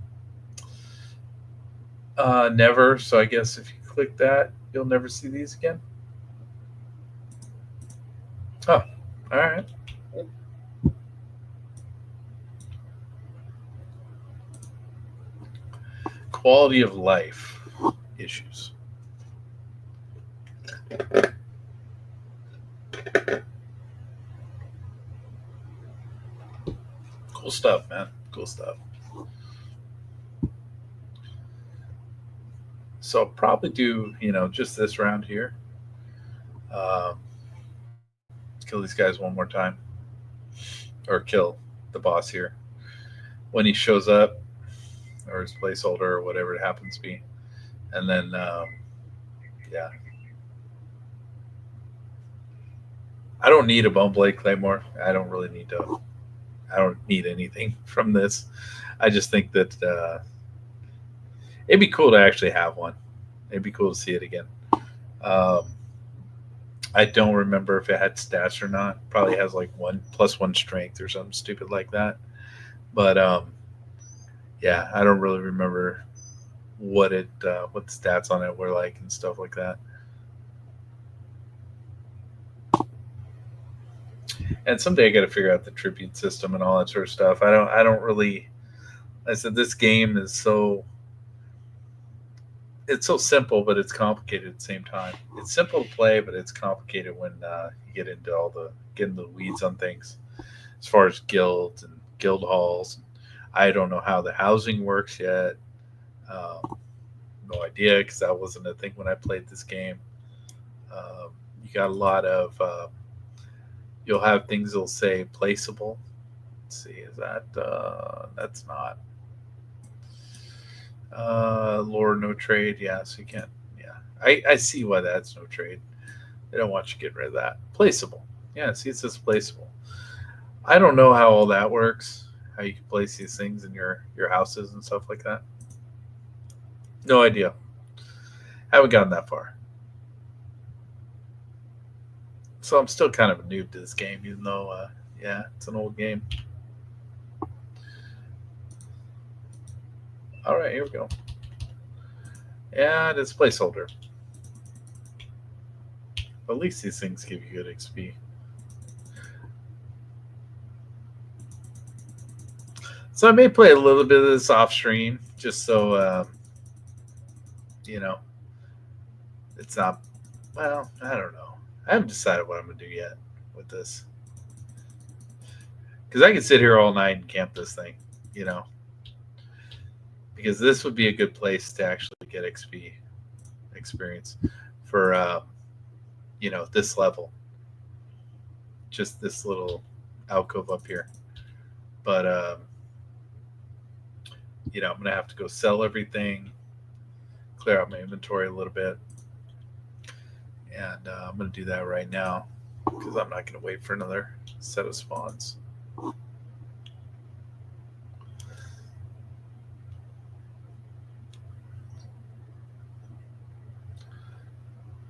Never. So, I guess if you click that, you'll never see these again. Oh, all right. Quality of life issues. Cool stuff, man. Cool stuff. So I'll probably do, just this round here. Um, Kill these guys one more time, or kill the boss here when he shows up, or his placeholder, or whatever it happens to be, and then yeah, I don't need a bone blade claymore. I don't really need to. I don't need anything from this. I just think that it'd be cool to actually have one. It'd be cool to see it again. Um, I don't remember if it had stats or not. Probably has like 1+1 strength or something stupid like that. But yeah, I don't really remember what the stats on it were like and stuff like that. And someday I got to figure out the tribute system and all that sort of stuff. I don't really. I said this game is it's so simple, but it's complicated at the same time. It's simple to play, but it's complicated when you get into the weeds on things, as far as guilds and guild halls. I don't know how the housing works yet. No idea because that wasn't a thing when I played this game. You got a lot of you'll have things that'll say placeable. Let's see, is that that's not. Lore, no trade. Yeah, so you can't. Yeah, I see why that's no trade. They don't want you getting rid of that. Placeable. Yeah, see, it says placeable. I don't know how all that works. How you can place these things in your houses and stuff like that. No idea. Haven't gotten that far. So I'm still kind of a noob to this game, even though, yeah, it's an old game. All right, here we go. And it's placeholder. At least these things give you good XP. So I may play a little bit of this off stream, just so you know, it's not. Well, I don't know. I haven't decided what I'm gonna do yet with this, because I could sit here all night and camp this thing, you know, because this would be a good place to actually get XP experience for this level, just this little alcove up here. But I'm gonna have to go sell everything, clear out my inventory a little bit, and I'm gonna do that right now because I'm not gonna wait for another set of spawns.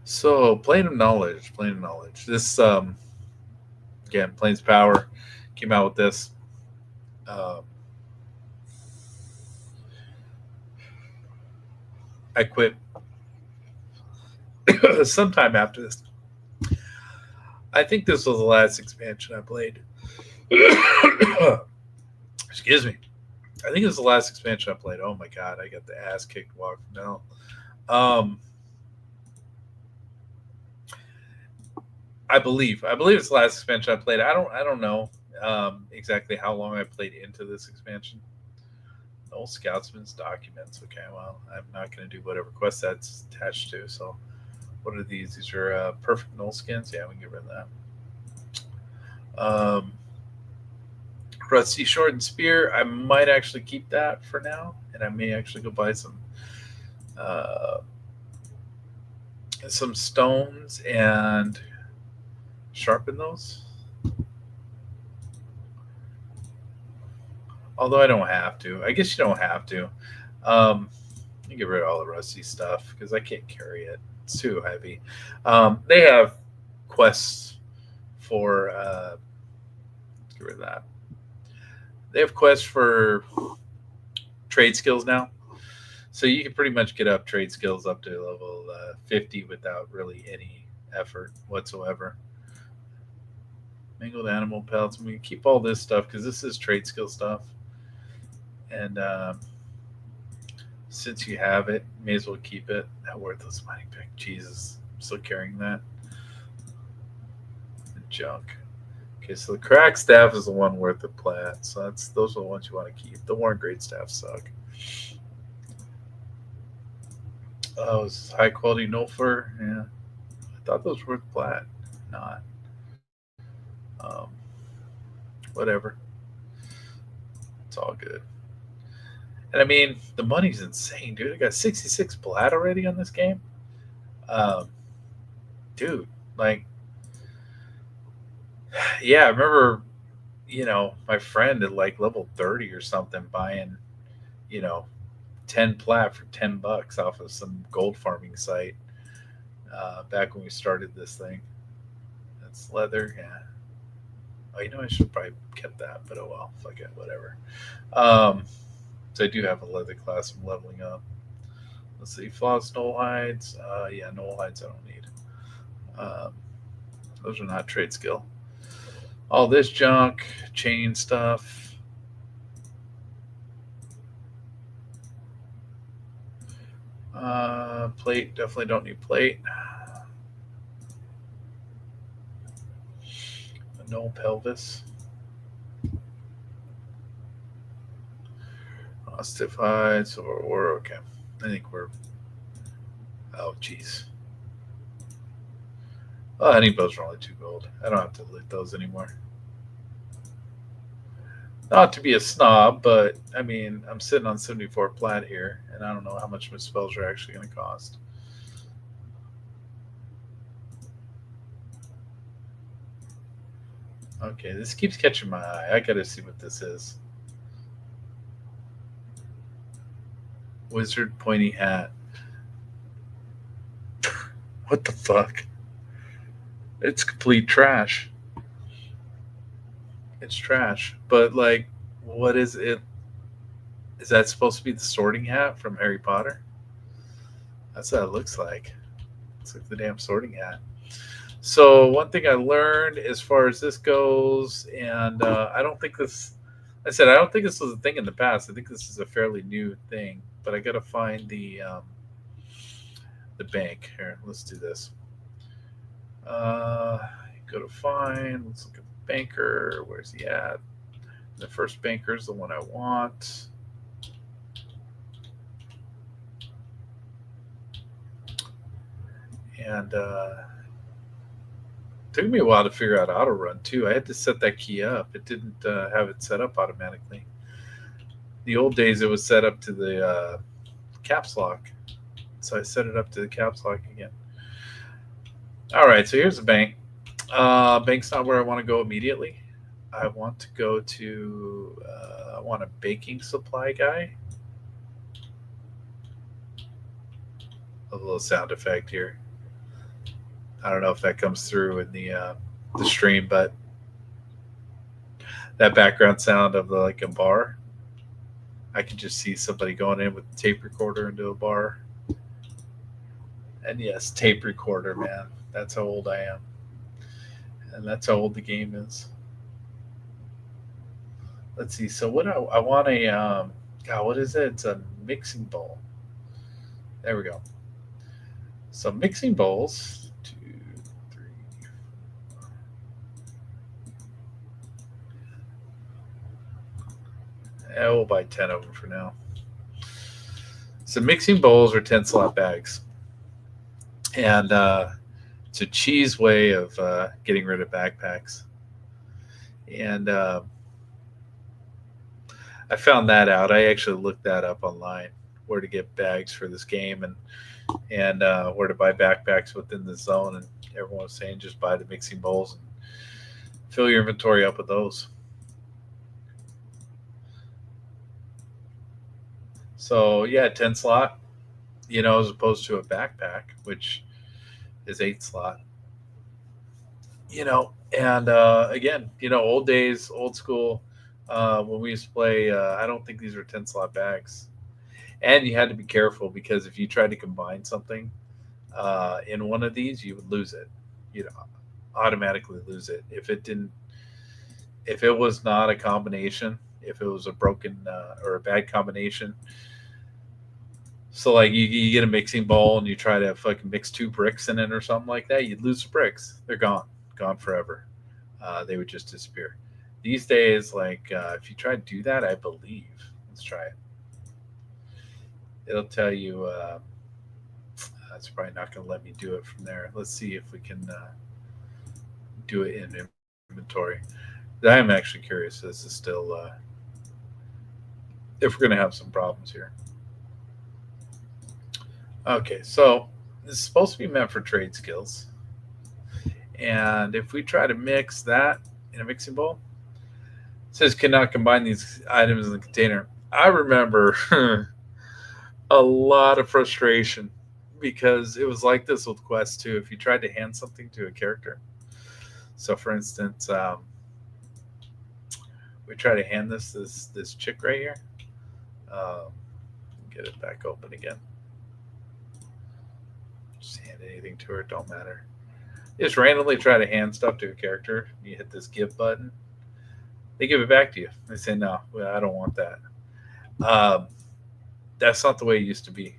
So, plane of knowledge, plane of knowledge. This again, Planes Power came out with this. Um, I quit sometime after this. I think this was the last expansion I played. Excuse me. I think it was the last expansion I played. Oh my god, I got the ass kicked walking down. I believe it's the last expansion I played. I don't know exactly how long I played into this expansion. No Scoutsman's documents. Okay, well, I'm not going to do whatever quest that's attached to. So, what are these? These are perfect null skins. Yeah, we can get rid of that. Rusty Sword and Spear. I might actually keep that for now, and I may actually go buy some stones and sharpen those. Although I don't have to. I guess you don't have to. You get rid of all the rusty stuff because I can't carry it. It's too heavy. They have quests for get rid of that. They have quests for trade skills now, so you can pretty much get up trade skills up to level 50 without really any effort whatsoever. Mangled animal pelts. We can keep all this stuff because this is trade skill stuff, and since you have it, may as well keep it. That worthless mining pick. Jesus, I'm still carrying that. Junk. Okay, so the crack staff is the one worth the plat. So those are the ones you want to keep. The Warren Great staff suck. Oh, it's high quality Nulfer. Yeah, I thought those were worth plat. Not. Um, Whatever. It's all good. And I mean, the money's insane, dude. I got 66 plat already on this game. Um, Dude, like, yeah, I remember, my friend at like level 30 or something buying, you know, 10 plat for $10 off of some gold farming site back when we started this thing. That's leather, yeah. Oh, I should have probably kept that, but oh well, fuck it, whatever. Um, so I do have a leather class I'm leveling up. Let's see, floss null hides. Yeah, null hides I don't need. Um, those are not trade skill. All this junk, chain stuff. Plate, definitely don't need plate. No pelvis. Stiff hides, or okay. I think we're. Oh, jeez. Honey bows are only 2 gold. I don't have to loot those anymore. Not to be a snob, but I mean, I'm sitting on 74 plat here, and I don't know how much my spells are actually going to cost. Okay, this keeps catching my eye. I gotta see what this is. Wizard pointy hat. What the fuck? It's complete trash. It's trash. But like, what is it? Is that supposed to be the sorting hat from Harry Potter? That's what it looks like. It's like the damn sorting hat. So one thing I learned as far as this goes, and I don't think this. I said I don't think this was a thing in the past. I think this is a fairly new thing. But I gotta find the bank here. Let's do this. Uh, Go to find. Let's look at the banker. Where's he at? The first banker is the one I want. And took me a while to figure out auto run too. I had to set that key up. It didn't have it set up automatically. The old days it was set up to the caps lock, so I set it up to the caps lock again. All right, so here's the bank. Bank's not where I want to go immediately. I want to go to. I want a baking supply guy. A little sound effect here. I don't know if that comes through in the stream, but that background sound of the, like a bar, I can just see somebody going in with a tape recorder into a bar. And yes, tape recorder, man. That's how old I am, and that's how old the game is. Let's see. So what I want a God, what is it? It's a mixing bowl. There we go. So mixing bowls. Two, three. Yeah, we'll buy 10 of them for now. So mixing bowls are 10 slot bags, and it's a cheese way of getting rid of backpacks. And I found that out. I actually looked that up online, where to get bags for this game, and where to buy backpacks within the zone. And everyone was saying just buy the mixing bowls and fill your inventory up with those. So yeah, 10 slot, as opposed to a backpack, which is 8 slot. And again, old days, old school. When we used to play, I don't think these were 10 slot bags, and you had to be careful because if you tried to combine something in one of these, you would lose it. You'd automatically lose it if it was not a combination. If it was a broken or a bad combination. So like you get a mixing bowl and you try to fucking mix 2 bricks in it or something like that, you'd lose the bricks. They're gone forever. They would just disappear. These days, like if you try to do that, I believe. Let's try it. It'll tell you. It's probably not going to let me do it from there. Let's see if we can do it in inventory. I am actually curious. This is still if we're going to have some problems here. Okay, so this is supposed to be meant for trade skills. And if we try to mix that in a mixing bowl, it says cannot combine these items in the container. I remember a lot of frustration because it was like this with Quest 2. If you tried to hand something to a character, so for instance, we try to hand this chick right here. Get it back open again. Just hand anything to her, don't matter. You just randomly try to hand stuff to a character. You hit this give button. They give it back to you. They say, no, well, I don't want that. That's not the way it used to be.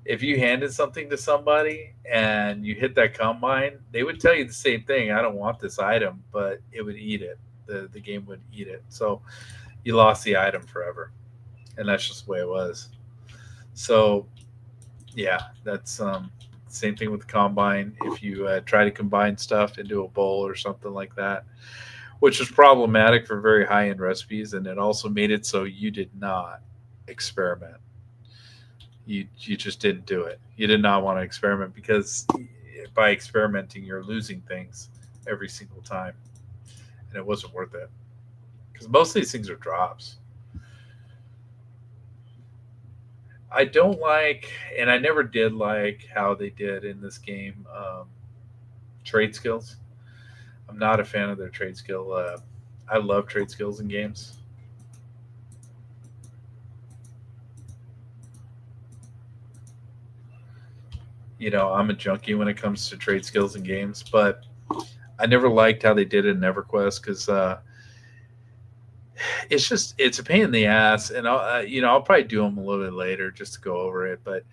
If you handed something to somebody and you hit that combine, they would tell you the same thing. I don't want this item, but it would eat it. The game would eat it. So you lost the item forever. And that's just the way it was. So, yeah, that's same thing with the combine. If you try to combine stuff into a bowl or something like that, which is problematic for very high end recipes, and it also made it so you did not experiment. You just didn't do it. You did not want to experiment because by experimenting you're losing things every single time, and it wasn't worth it because most of these things are drops. I don't like, and I never did like how they did in this game, trade skills. I'm not a fan of their trade skill. I love trade skills in games. I'm a junkie when it comes to trade skills in games, but I never liked how they did it in EverQuest because it's a pain in the ass, and I'll probably do them a little bit later just to go over it, but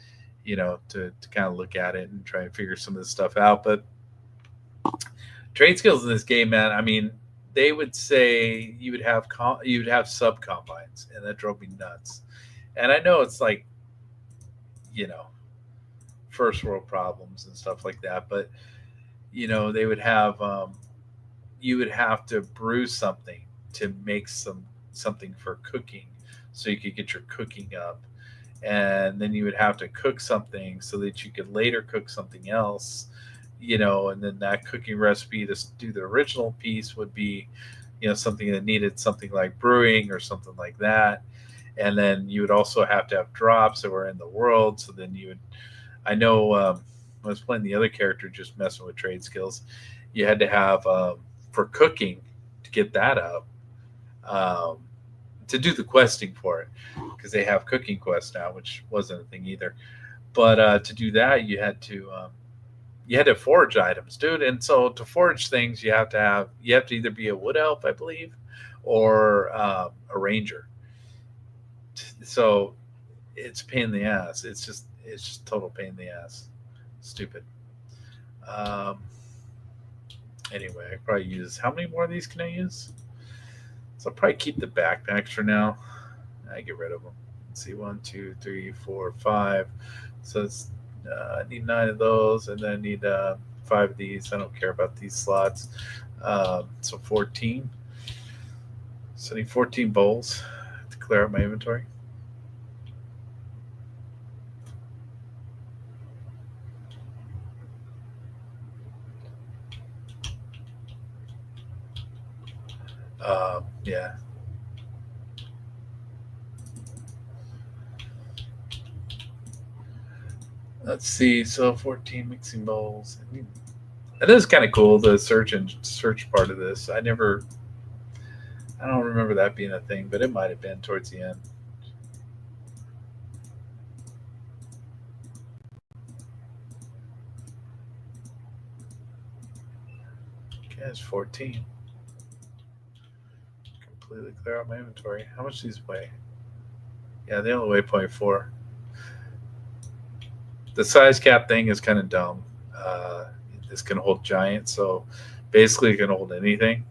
to kind of look at it and try and figure some of this stuff out. But trade skills in this game, man, I mean, they would say you would have sub combines, and that drove me nuts. And I know it's like you know first world problems and stuff like that, but they would have you would have to brew something to make something for cooking so you could get your cooking up, and then you would have to cook something so that you could later cook something else, and then that cooking recipe to do the original piece would be something that needed something like brewing or something like that. And then you would also have to have drops that were in the world, so then you would I know when I was playing the other character, just messing with trade skills, you had to have for cooking to get that up, um, to do the questing for it, because they have cooking quests now, which wasn't a thing either. But to do that, you had to forge items, dude. And so to forge things, you have to either be a wood elf, I believe, or a ranger. So it's a pain in the ass. It's just total pain in the ass. Stupid. Um, anyway, I probably use how many more of these can I use? So I'll probably keep the backpacks for now. I get rid of them. Let's see, one, two, three, four, five. So I need 9 of those, and then I need 5 of these. I don't care about these slots. So 14. So I need 14 bowls to clear out my inventory. Yeah. Let's see. So 14 mixing bowls. It is kind of cool, the search part of this. I don't remember that being a thing, but it might have been towards the end. Okay, it's 14. Completely clear out my inventory. How much do these weigh? Yeah, they only weigh zero point 0.4. The size cap thing is kind of dumb. This can hold giant, so basically it can hold anything.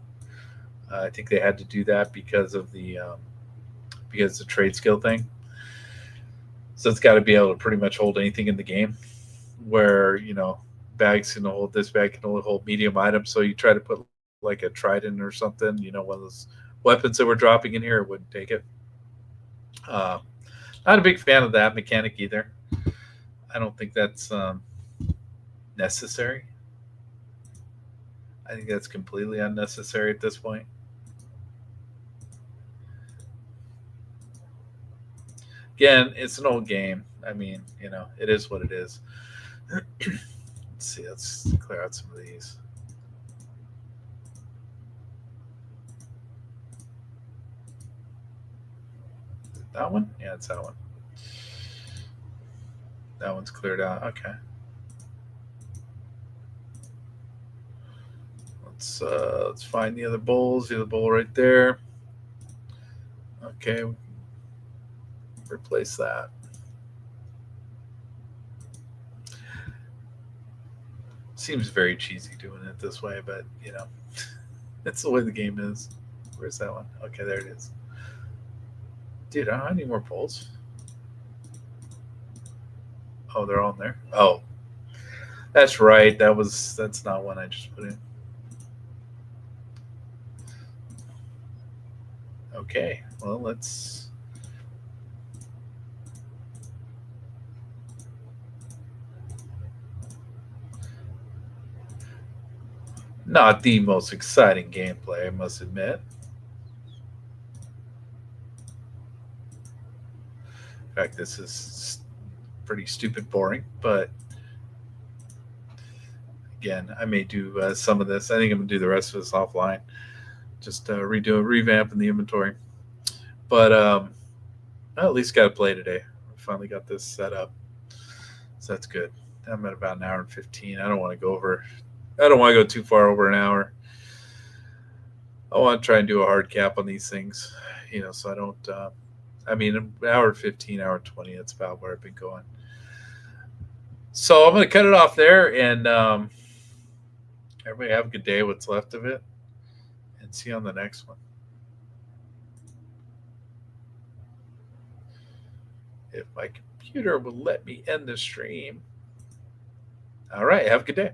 I think they had to do that because the trade skill thing. So it's got to be able to pretty much hold anything in the game. Where bags can hold this bag can only hold medium items. So you try to put like a trident or something, one of those weapons that we're dropping in here, it wouldn't take it. Uh, Not a big fan of that mechanic either. I don't think that's necessary. I think that's completely unnecessary at this point. Again, it's an old game. I mean, it is what it is. Let's see. Let's clear out some of these. That one? Yeah, it's that one. That one's cleared out. Okay. Let's find the other bowls. The other bowl right there. Okay. Replace that. Seems very cheesy doing it this way, but it's the way the game is. Where's that one? Okay, there it is. Dude, I don't have any more polls. Oh, they're on there. Oh, that's right. That's not one I just put in. Okay, well, let's. Not the most exciting gameplay, I must admit. In fact, this is pretty stupid boring, but again, I may do some of this. I think I'm going to do the rest of this offline. Just revamping the inventory. But I at least got to play today. I finally got this set up. So that's good. I'm at about an hour and 15. I don't want to go over. I don't want to go too far over an hour. I want to try and do a hard cap on these things, so I don't. I mean, an hour 15, hour 20. That's about where I've been going. So I'm going to cut it off there, and everybody have a good day. What's left of it, and see you on the next one. If my computer will let me end the stream. All right. Have a good day.